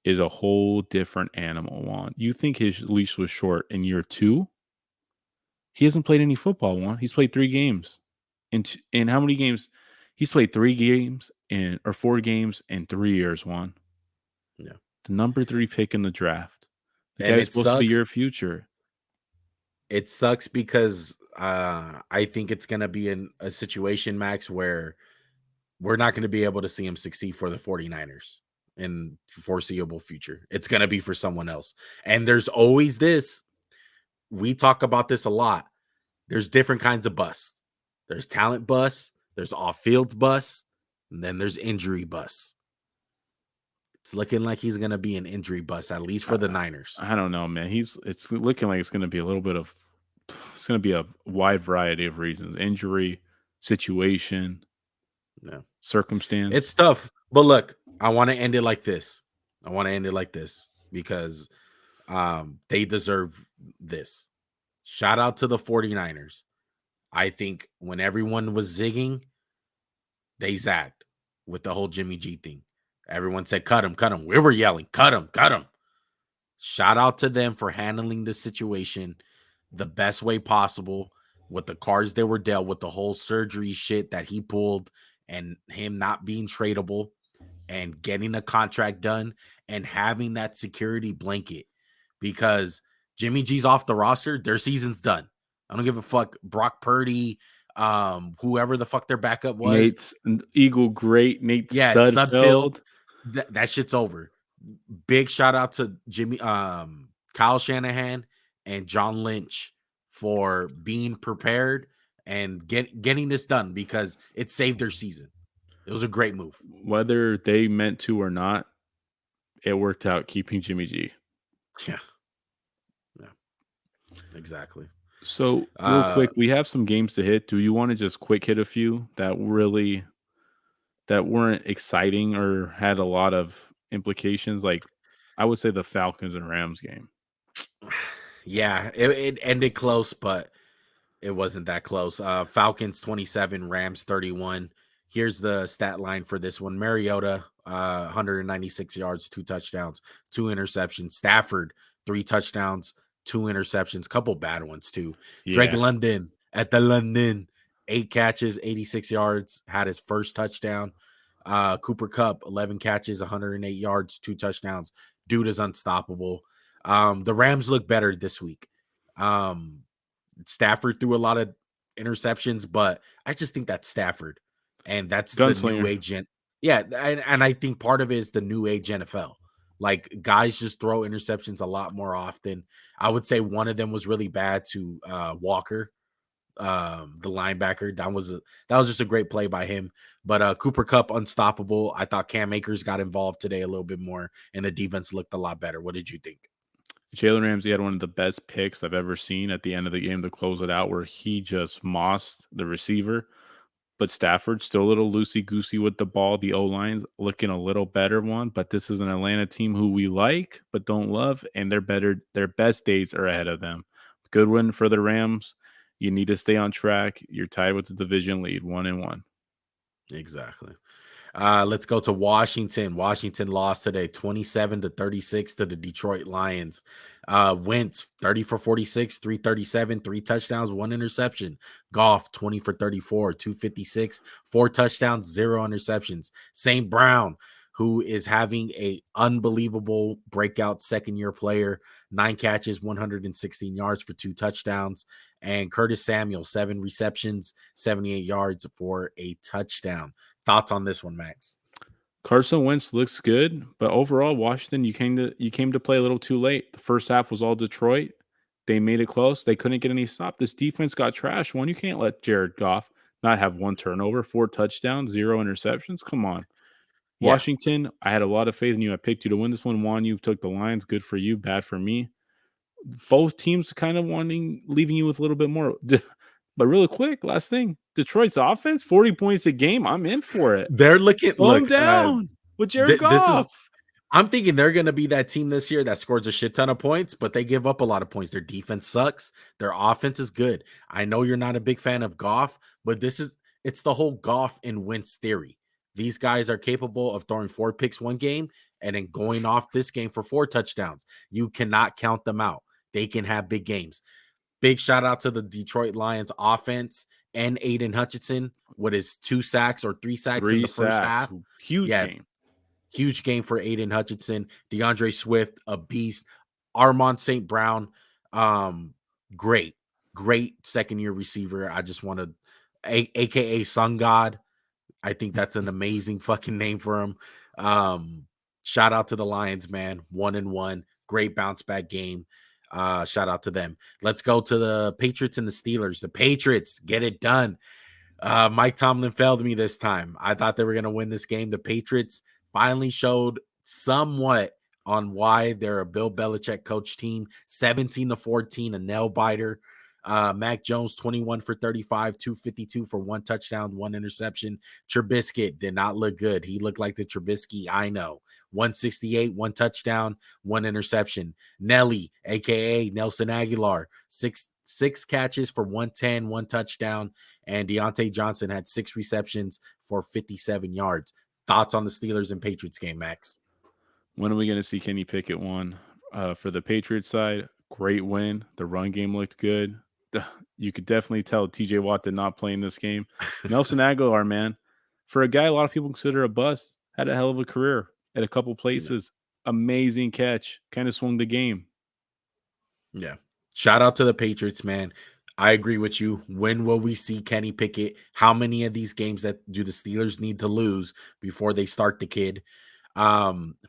is a whole different animal. You think his leash was short in year 2? He hasn't played any football. He's played 3 games. In how many games? He's played 3 games or 4 games in 3 years. Yeah. The number 3 pick in the draft. The And guy's it supposed to be sucks. your future. It sucks because I think it's going to be in a situation, Max, where we're not going to be able to see him succeed for the 49ers in foreseeable future. It's going to be for someone else. And there's always this. We talk about this a lot. There's different kinds of busts. There's talent busts, there's off-field busts, and then there's injury busts. It's looking like he's going to be an injury bust, at least for the Niners. I don't know, man. It's looking like it's going to be a little bit of it's going to be a wide variety of reasons: injury, situation, No, it's circumstance. tough. But look, I want to end it like this. I want to end it like this because they deserve this. Shout out to the 49ers. I think when everyone was zigging, they zagged with the whole Jimmy G thing. Everyone said, cut him, cut him. We were yelling, cut him, cut him. Shout out to them for handling this situation the best way possible with the cards they were dealt with, the whole surgery shit that he pulled and him not being tradable and getting a contract done and having that security blanket because Jimmy G's off the roster, their season's done. I don't give a fuck. Brock Purdy, whoever the fuck their backup was. Nate's Eagle great Nate Yeah, Sudfeld. Sudfeld. That shit's over. Big shout out to Kyle Shanahan and John Lynch for being prepared and getting this done because it saved their season. It was a great move. Whether they meant to or not, it worked out keeping Jimmy G. Yeah. Yeah. Exactly. So, real Uh quick, we have some games to hit. Do you want to just quick hit a few that weren't exciting or had a lot of implications? Like, I would say the Falcons and Rams game. yeah, it ended close, but it wasn't that close. Falcons 27, Rams 31. Here's the stat line for this one. Mariota, 196 yards, 2 touchdowns, 2 interceptions. Stafford, 3 touchdowns, 2 interceptions, couple bad ones too. Drake Yeah. London at the London, 8 catches, 86 yards, had his first touchdown. Cooper Kupp, 11 catches, 108 yards, 2 touchdowns. Dude is unstoppable. The Rams look better this week. Stafford threw a lot of interceptions, but I just think that's Stafford, and that's the new Gunslinger. age. Yeah, and I think part of it is the new age NFL. Like guys just throw interceptions a lot more often. I would say one of them was really bad to Walker, the linebacker. That was just a great play by him. But Cooper Kupp unstoppable. I thought Cam Akers got involved today a little bit more, and the defense looked a lot better. What did you think? Jalen Ramsey had one of the best picks I've ever seen at the end of the game to close it out, where he just mossed the receiver. But Stafford still a little loosey goosey with the ball. The O line's looking a little better but this is an Atlanta team who we like but don't love, and they're better. Their best days are ahead of them. Good win for the Rams. You need to stay on track. You're tied with the division lead, 1-1. Exactly. Let's go to Washington. Washington lost today 27-36 to the Detroit Lions. Wentz 30 for 46, 337, 3 touchdowns, 1 interception. Goff 20 for 34, 256, 4 touchdowns, 0 interceptions. St. Brown, who is having a unbelievable breakout second-year player, 9 catches, 116 yards for 2 touchdowns, and Curtis Samuel, 7 receptions, 78 yards for a touchdown. Thoughts on this one, Max? Carson Wentz looks good, but overall, Washington, you came to play a little too late. The first half was all Detroit. They made it close. They couldn't get any stop. This defense got trashed. One, you can't let Jared Goff not have one turnover, 4 touchdowns, 0 interceptions. Come on. Yeah. Washington, I had a lot of faith in you. I picked you to win this one. Juan, you took the Lions. Good for you. Bad for me. Both teams kind of leaving you with a little bit more. But really quick, last thing, Detroit's offense, 40 points a game. I'm in for it. They're looking Slow him look, down with Jared this is Goff. I'm thinking they're going to be that team this year that scores a shit ton of points, but they give up a lot of points. Their defense sucks. Their offense is good. I know you're not a big fan of Goff, but it's the whole Goff and Wentz theory. These guys are capable of throwing 4 picks one game and then going off this game for 4 touchdowns. You cannot count them out. They can have big games. Big shout out to the Detroit Lions offense and Aiden Hutchinson with his 2 sacks or 3 sacks in 3 the first sacks. half. Huge Yeah, game. huge game for Aiden Hutchinson, DeAndre Swift, a beast, Armand St. Brown, great, great second year receiver. I just want to, AKA Sun God. I think that's an amazing fucking name for him. Shout out to the Lions, man. 1-1, great bounce back game. Shout out to them. Let's go to the Patriots and the Steelers. The Patriots get it done. Mike Tomlin failed me this time. I thought they were going to win this game. The Patriots finally showed somewhat on why they're a Bill Belichick coach team. 17-14, a nail biter. Mac Jones, 21 for 35, 252 for 1 touchdown, 1 interception. Trubisky did not look good. He looked like the Trubisky I know. 168, 1 touchdown, 1 interception. Nelly, aka Nelson Aguilar, six catches for 110, 1 touchdown. And Deontay Johnson had 6 receptions for 57 yards. Thoughts on the Steelers and Patriots game, Max? When are we going to see Kenny Pickett one? For the Patriots side, great win. The run game looked good. You could definitely tell TJ Watt did not play in this game. Nelson Aguilar, man, for a guy a lot of people consider a bust, had a hell of a career at a couple Yeah. places. Amazing catch. Kind of swung the game. Yeah. Shout out to the Patriots, man. I agree with you. When will we see Kenny Pickett? How many of these games that do the Steelers need to lose before they start the kid?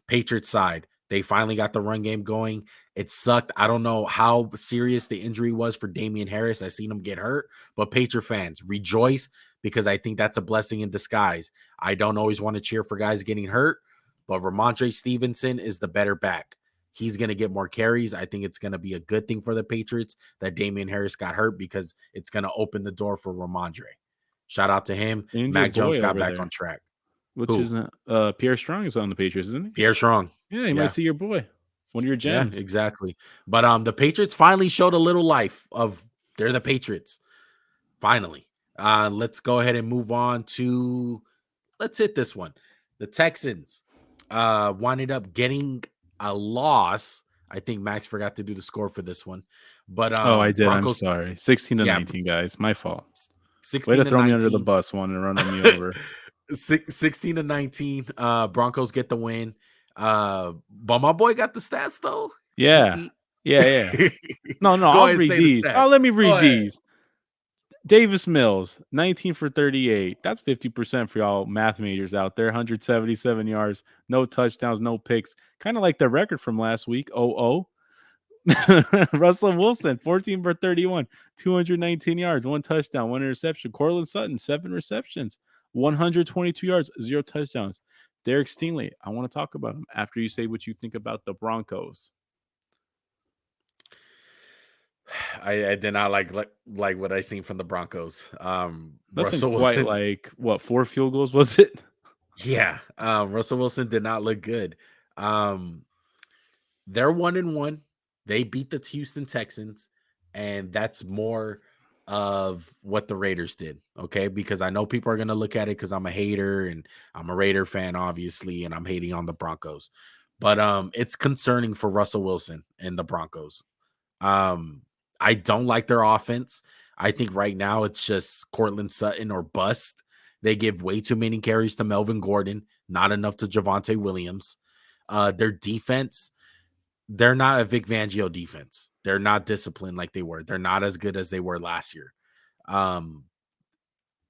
Patriots side, they finally got the run game going. It sucked. I don't know how serious the injury was for Damian Harris. I seen him get hurt, but Patriot fans rejoice because I think that's a blessing in disguise. I don't always want to cheer for guys getting hurt, but Ramondre Stevenson is the better back. He's going to get more carries. I think it's going to be a good thing for the Patriots that Damian Harris got hurt because it's going to open the door for Ramondre. Shout out to him. And your Mac Jones boy got over back on there, track. which Who? is Pierre Strong is on the Patriots, isn't Pierre Strong. he? Yeah, you might Yeah. see your boy. One of your Yeah, gems. exactly. But the Patriots finally showed a little life of they're the Patriots. Finally. Let's go ahead and move on to let's hit this one. The Texans winded up getting a loss. I think Max forgot to do the score for this one. But Oh, I did. I'm Broncos, sorry. 16 to yeah, 19, guys. My fault. Way 16 to to throw me under the 19. bus, one and run me over. 16 to 19. Broncos get the win. But my boy got the stats though. Yeah. Yeah, yeah. He No, Go I'll ahead and read say the these. stats. Oh, let me Go read ahead. these. Davis Mills, 19 for 38. That's 50% for y'all math majors out there. 177 yards, no touchdowns, no picks. Kind of like the record from last week. Russell Wilson, 14 for 31, 219 yards, 1 touchdown, 1 interception. Cortland Sutton, 7 receptions, 122 yards, 0 touchdowns. Derek Stingley, I want to talk about him after you say what you think about the Broncos. I did not like what I seen from the Broncos. Nothing Russell quite Wilson, like, what, 4 field goals was it? yeah. Russell Wilson did not look good. They're 1-1. They beat the Houston Texans, and that's more of what the Raiders did. Okay, because I know people are gonna look at it because I'm a hater and I'm a Raider fan, obviously, and I'm hating on the Broncos. But it's concerning for Russell Wilson and the Broncos. Um, I don't like their offense. I think right now it's just Cortland Sutton or bust. They give way too many carries to Melvin Gordon. not enough to Javonte Williams. Their defense, they're not a Vic Fangio defense. They're not disciplined like they were. They're not as good as they were last year. Um,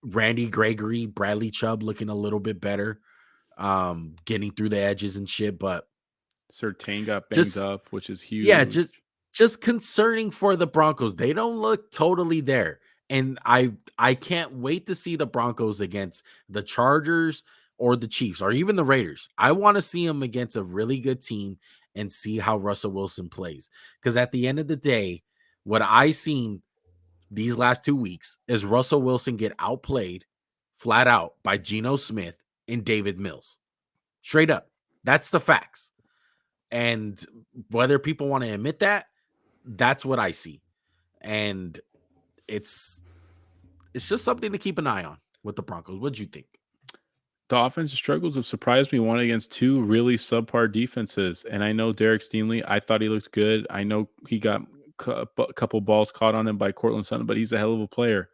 Randy Gregory, Bradley Chubb looking a little bit better, getting through the edges and shit, but Surtain got banged just up, which is yeah, huge. just concerning for the Broncos. They don't look totally there. And I can't wait to see the Broncos against the Chargers or the Chiefs or even the Raiders. I want to see them against a really good team and see how Russell Wilson plays. Because at the end of the day, what I seen these last 2 weeks is Russell Wilson get outplayed flat out by Geno Smith and David Mills. Straight up. That's the facts. And whether people want to admit that, that's what I see. And it's just something to keep an eye on with the Broncos. What'd you think? The offensive struggles have surprised me one against two really subpar defenses. And I know Derek Stingley, I thought he looked good. I know he got a couple balls caught on him by Cortland Sutton, but he's a hell of a player.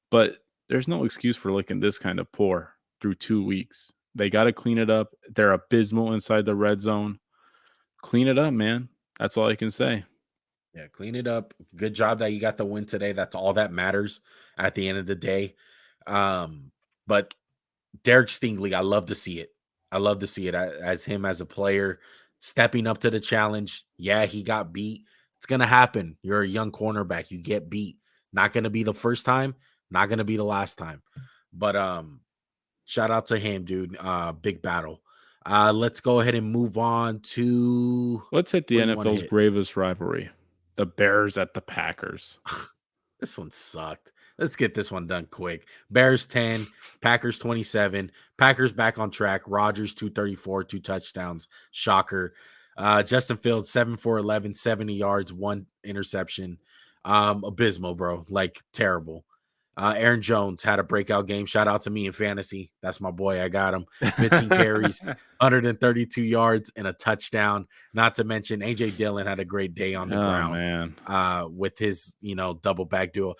But there's no excuse for looking this kind of poor through 2 weeks. They got to clean it up. They're abysmal inside the red zone. Clean it up, man. That's all I can say. Yeah, clean it up. Good job that you got the win today. That's all that matters at the end of the day. But Derek Stingley, I love to see it. I love to see it as him as a player stepping up to the challenge. Yeah, he got beat. It's gonna happen. You're a young cornerback. You get beat. Not gonna be the first time. Not gonna be the last time. But shout out to him, dude. Big battle. Let's go ahead and move on to Let's hit the what do you want to NFL's hit? gravest rivalry, the Bears at the Packers. This one sucked. Let's get this one done quick. Bears 10, Packers 27. Packers back on track. Rodgers 234, 2 touchdowns. Shocker. Justin Fields 7 for 11, 70 yards, 1 interception. Abysmal, bro. Like terrible. Aaron Jones had a breakout game. Shout out to me in fantasy. That's my boy. I got him. 15 carries, 132 yards, and a touchdown. Not to mention AJ Dillon had a great day on the Oh, ground man. with his, double back duo.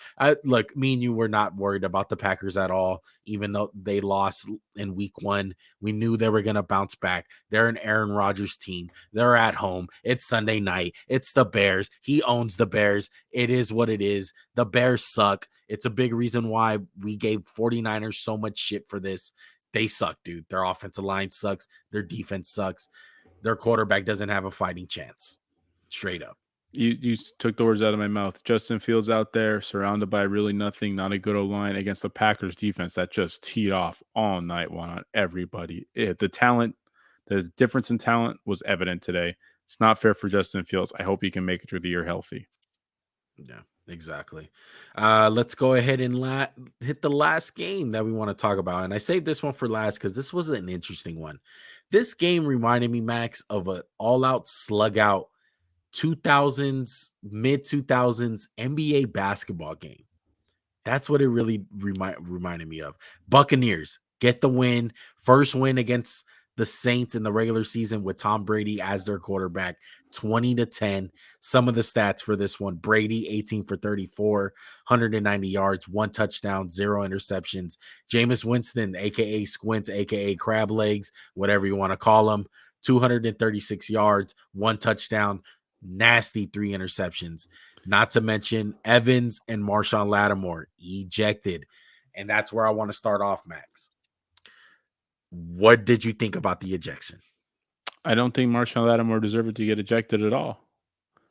Look, me and you were not worried about the Packers at all, even though they lost in week 1. We knew they were going to bounce back. They're an Aaron Rodgers team. They're at home. It's Sunday night. It's the Bears. He owns the Bears. It is what it is. The Bears suck. It's a big reason why we gave 49ers so much shit for this. They suck, dude. Their offensive line sucks. Their defense sucks. Their quarterback doesn't have a fighting chance. Straight up. You took the words out of my mouth. Justin Fields out there, surrounded by really nothing, not a good O-line against the Packers defense that just teed off all night one on everybody. The difference in talent was evident today. It's not fair for Justin Fields. I hope he can make it through the year healthy. Yeah, exactly. Let's go ahead and hit the last game that we want to talk about. And I saved this one for last because this was an interesting one. This game reminded me, Max, of an all-out slug-out 2000s, mid-2000s NBA basketball game. That's what it really reminded me of. Buccaneers get the win. First win against the Saints in the regular season with Tom Brady as their quarterback, 20-10. Some of the stats for this one: Brady 18 for 34, 190 yards, 1 touchdown, 0 interceptions. Jameis Winston, aka Squints, aka Crab Legs, whatever you want to call him, 236 yards, 1 touchdown, nasty 3 interceptions. Not to mention Evans and Marshawn Lattimore ejected. And that's where I want to start off, Max. What did you think about the ejection? I don't think Marshawn Lattimore deserved to get ejected at all.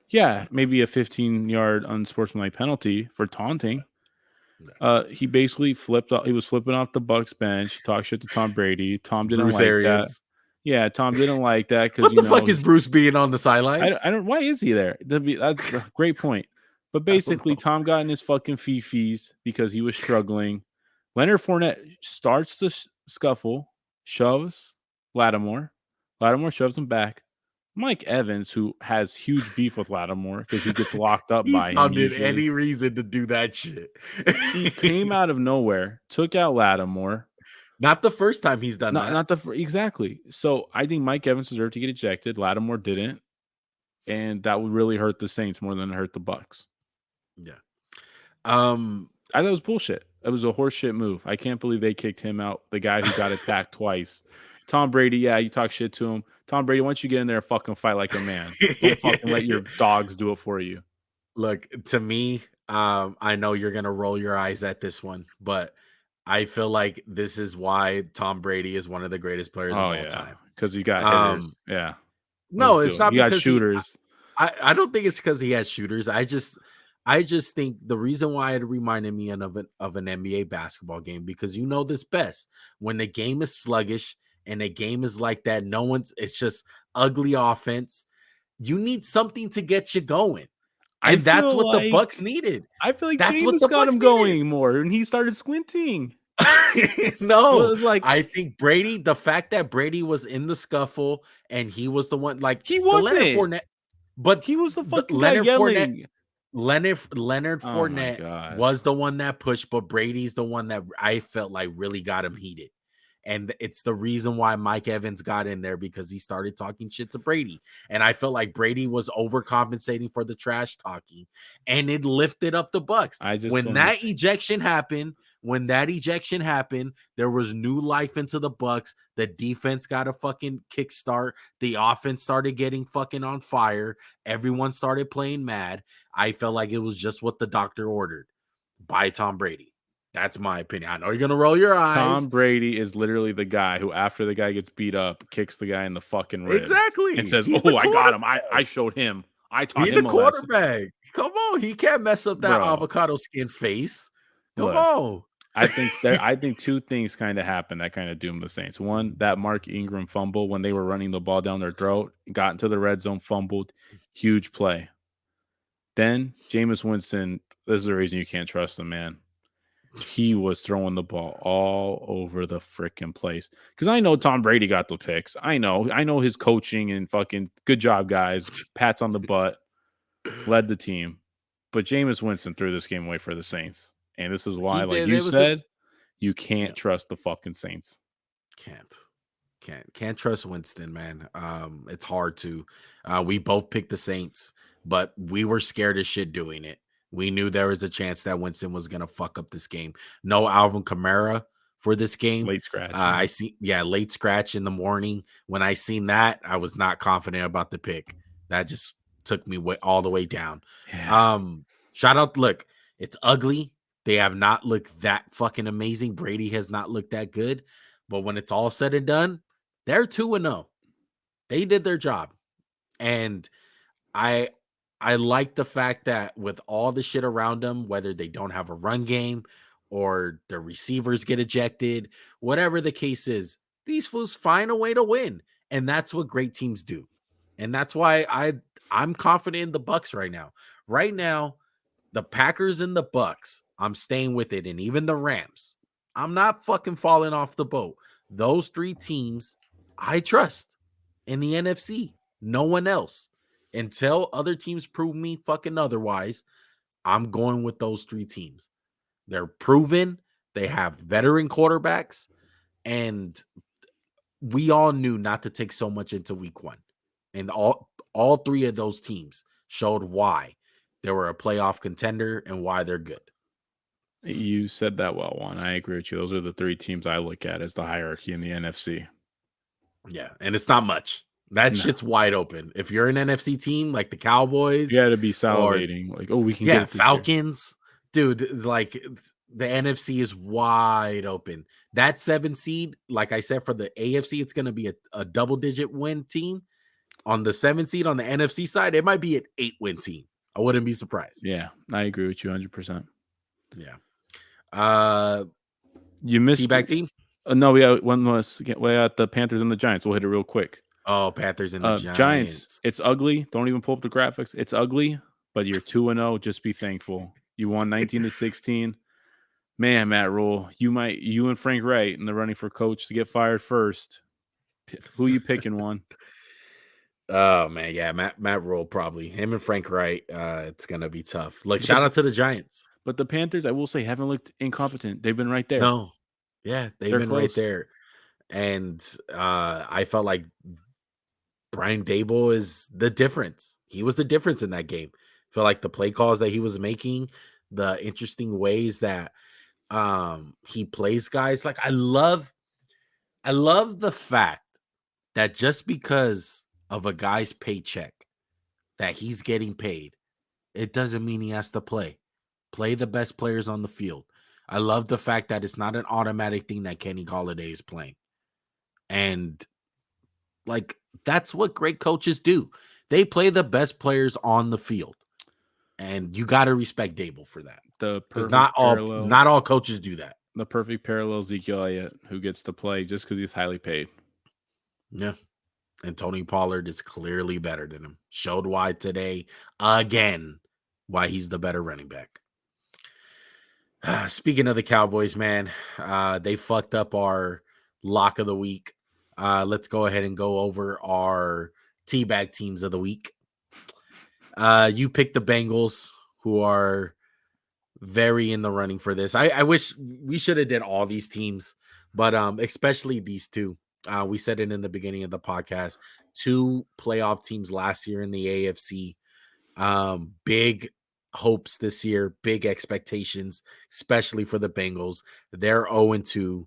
Yeah, maybe a 15-yard unsportsmanlike penalty for taunting. He basically flipped off. He was flipping off the Bucks bench. He talked shit to Tom Brady. Tom didn't Bruce like that. Arians. Yeah, Tom didn't like that because What the fuck is Bruce being on the sidelines? I don't. Why is he there? That's a great point. But I don't basically, know. Tom got in his fucking fifis because he was struggling. Leonard Fournette starts the scuffle, shoves Lattimore. Lattimore shoves him back. Mike Evans, who has huge beef with Lattimore because he gets locked up He by him found it usually. any reason to do that shit. He came out of nowhere, took out Lattimore. Not the first time he's done that. Exactly. So I think Mike Evans deserved to get ejected. Lattimore didn't, and that would really hurt the Saints more than it hurt the Bucks. Yeah. I thought it was bullshit. It was a horseshit move. I can't believe they kicked him out, the guy who got attacked twice, Tom Brady, yeah, you talk shit to him. Tom Brady, once you get in there, fucking fight like a man. Don't fucking let your dogs do it for you. Look, to me, I know you're gonna roll your eyes at this one, but I feel like this is why Tom Brady is one of the greatest players of Oh all yeah, time. because you got hitters. Um, Yeah, let's no, do it's it. not You got because shooters. I don't think it's because he has shooters. I just think the reason why it reminded me of an NBA basketball game, because you know this best. When the game is sluggish and the game is like that, it's just ugly offense. You need something to get you going. I And that's feel what the like Bucks needed. I feel like That's what Jameis the got Bucks him needed. going more, and he started squinting. Well, it No, was like I think Brady, the fact that Brady was in the scuffle and he was the one, like he the Leonard wasn't. Fournette, but He was the the fucking guy yelling. Leonard Oh my Fournette god. was the one that pushed, but Brady's the one that I felt like really got him heated. And it's the reason why Mike Evans got in there, because he started talking shit to Brady. And I felt like Brady was overcompensating for the trash talking, and it lifted up the Bucks. I just When want to. that ejection happened, there was new life into the Bucks. The defense got a fucking kickstart. The offense started getting fucking on fire. Everyone started playing mad. I felt like it was just what the doctor ordered by Tom Brady. That's my opinion. I know you're gonna roll your Tom eyes. Brady is literally the guy who, after the guy gets beat up, kicks the guy in the fucking ribs and Exactly. says, He's the "Oh, I got him. quarterback. I showed him. I taught He the him a lesson." quarterback. Come on. He can't mess up that Bro, avocado skin face. Come look, on. I think two things kind of happened that kind of doomed the Saints. One, that Mark Ingram fumble when they were running the ball down their throat, got into the red zone, fumbled, huge play. Then Jameis Winston, this is the reason you can't trust him, man. He was throwing the ball all over the freaking place. Because I know Tom Brady got the picks. I know his coaching and fucking good job, guys. Pats on the butt, led the team. But Jameis Winston threw this game away for the Saints. And this is He why, like did. you It was a said, you yeah, can't trust the fucking Saints. can't. Can't trust Winston, man. It's hard to. We both picked the Saints, but we were scared as shit doing it. We knew there was a chance that Winston was gonna fuck up this game. No Alvin Kamara for this game. Late scratch, yeah. I see, yeah, late scratch in the morning. When I seen that, I was not confident about the pick. That just took me all the way down. Yeah. Shout out, look, it's ugly. They have not looked that fucking amazing. Brady has not looked that good. But when it's all said and done, they're 2-0. They did their job. And I I like the fact that with all the shit around them, whether they don't have a run game or the receivers get ejected, whatever the case is, these fools find a way to win. And that's what great teams do. And that's why I'm confident in the Bucks right now. Right now, the Packers and the Bucks, I'm staying with it, and even the Rams. I'm not fucking falling off the boat. Those three teams I trust in the NFC. No one else. Until other teams prove me fucking otherwise, I'm going with those three teams. They're proven, they have veteran quarterbacks, and we all knew not to take so much into week one. And all three of those teams showed why they were a playoff contender and why they're good. You said that well, Juan. I agree with you. Those are the three teams I look at as the hierarchy in the NFC. Yeah, and it's not much. That No. shit's wide open. If you're an NFC team like the You Cowboys gotta be or salivating, like, "Oh, we can get yeah, it this year." Falcons, dude, like the NFC is wide open. That 7 seed, like I said, for the AFC, it's gonna be a double-digit win team. On the 7 seed on the NFC side, it might be an 8-win team. I wouldn't be surprised. Yeah, I agree with you 100%. Yeah. Uh You missed Teabag team? no, we got one more we got the Panthers and the Giants. We'll hit it real quick. Oh, Panthers and the Giants, Giants. it's ugly. Don't even pull up the graphics. It's ugly, but you're 2-0. Just be thankful. You won 19-16. Man, Matt Rule, you and Frank Wright in the running for coach to get fired first. Who you picking, one? Oh man, yeah, Matt Rule probably. Him and Frank Wright. It's gonna be tough. Look, But shout the out to the Giants. but the Panthers, I will say, haven't looked incompetent. They've been right there. No. Yeah, they've They're been right close. there. And I felt like Brian Dable is the difference. He was the difference in that game. I feel like the play calls that he was making, the interesting ways that he plays guys. Like I love the fact that just because of a guy's paycheck that he's getting paid, it doesn't mean he has to play. Play the best players on the field. I love the fact that it's not an automatic thing that Kenny Golladay is playing. And like that's what great coaches do. They play the best players on the field. And you got to respect Dable for that. The Because perfect parallel, not all coaches do that. the perfect parallel Ezekiel Elliott, who gets to play just because he's highly paid. Yeah. And Tony Pollard is clearly better than him. Showed why today again, why he's the better running back. Speaking of the Cowboys, man, they fucked up our lock of the week. Let's go ahead and go over our teabag teams of the week. You picked the Bengals, who are very in the running for this. I wish we should have did all these teams, but especially these two. We said it in the beginning of the podcast. 2 playoff teams last year in the AFC. Big hopes this year, big expectations, especially for the Bengals. They're 0-2.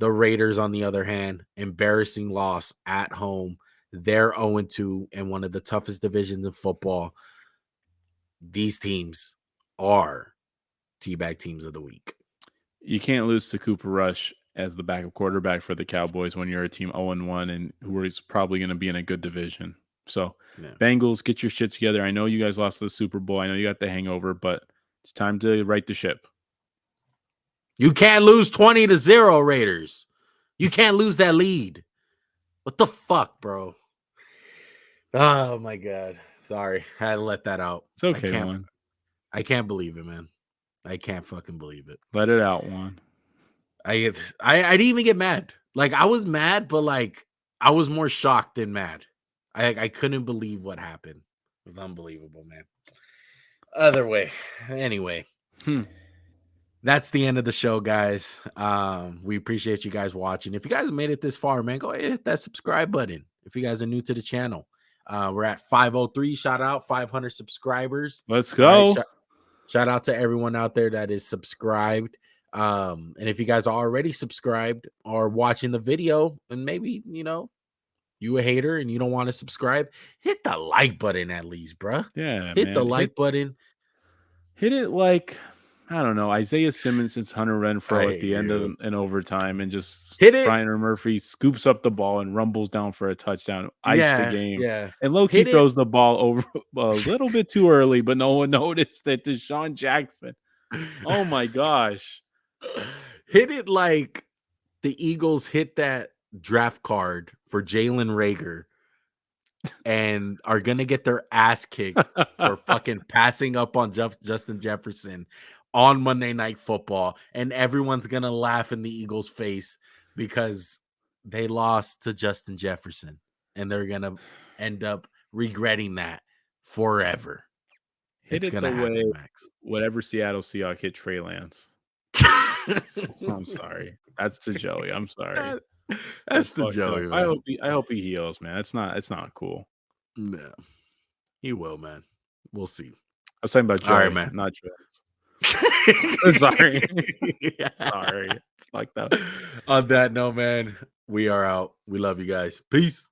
The Raiders, on the other hand, embarrassing loss at home. They're 0-2 in one of the toughest divisions in football. These teams are teabag teams of the week. You can't lose to Cooper Rush as the backup quarterback for the Cowboys when you're a team 0-1 and who is probably going to be in a good division. So, Yeah. Bengals, get your shit together. I know you guys lost the Super Bowl. I know you got the hangover, but it's time to right the ship. You can't lose 20-0, Raiders. You can't lose that lead. What the fuck, bro? Oh my god. Sorry. I had to let that out. It's okay, Juan. I can't believe it, man. I can't fucking believe it. Let it out, Juan. I didn't even get mad. Like I was mad, but like I was more shocked than mad. I couldn't believe what happened. It was unbelievable, man. Other way. Anyway. That's the end of the show, guys. We appreciate you guys watching. If you guys made it this far, man, go ahead and hit that subscribe button. If you guys are new to the channel, we're at 503. Shout out 500 subscribers. Let's go. Right? Shout out to everyone out there that is subscribed. And if you guys are already subscribed or watching the video, and maybe you a hater and you don't want to subscribe, hit the like button at least, bruh. Yeah, hit man. the like button. Hit it like, I don't know, Isaiah Simmons and Hunter Renfrow at the end of an overtime, and just hit it. Brian Murphy scoops up the ball and rumbles down for a touchdown, ice the game. Yeah. And low-key throws the ball over a little bit too early, but no one noticed that Deshaun Jackson. Oh my gosh. Hit it like the Eagles hit that draft card for Jalen Reagor and are going to get their ass kicked for fucking passing up on Justin Jefferson on Monday Night Football. And everyone's going to laugh in the Eagles' face because they lost to Justin Jefferson. And they're going to end up regretting that forever. Hit it's it the happen, way Max. Whatever Seattle Seahawks hit Trey Lance. I'm sorry. That's to Joey. I'm sorry. That's the Joey. I hope he heals, man. It's not cool. No, he will, man. We'll see. I was talking about Joey, all right, man. Not Joey. Sorry. Sorry. It's like that. On that note, man, we are out. We love you guys. Peace.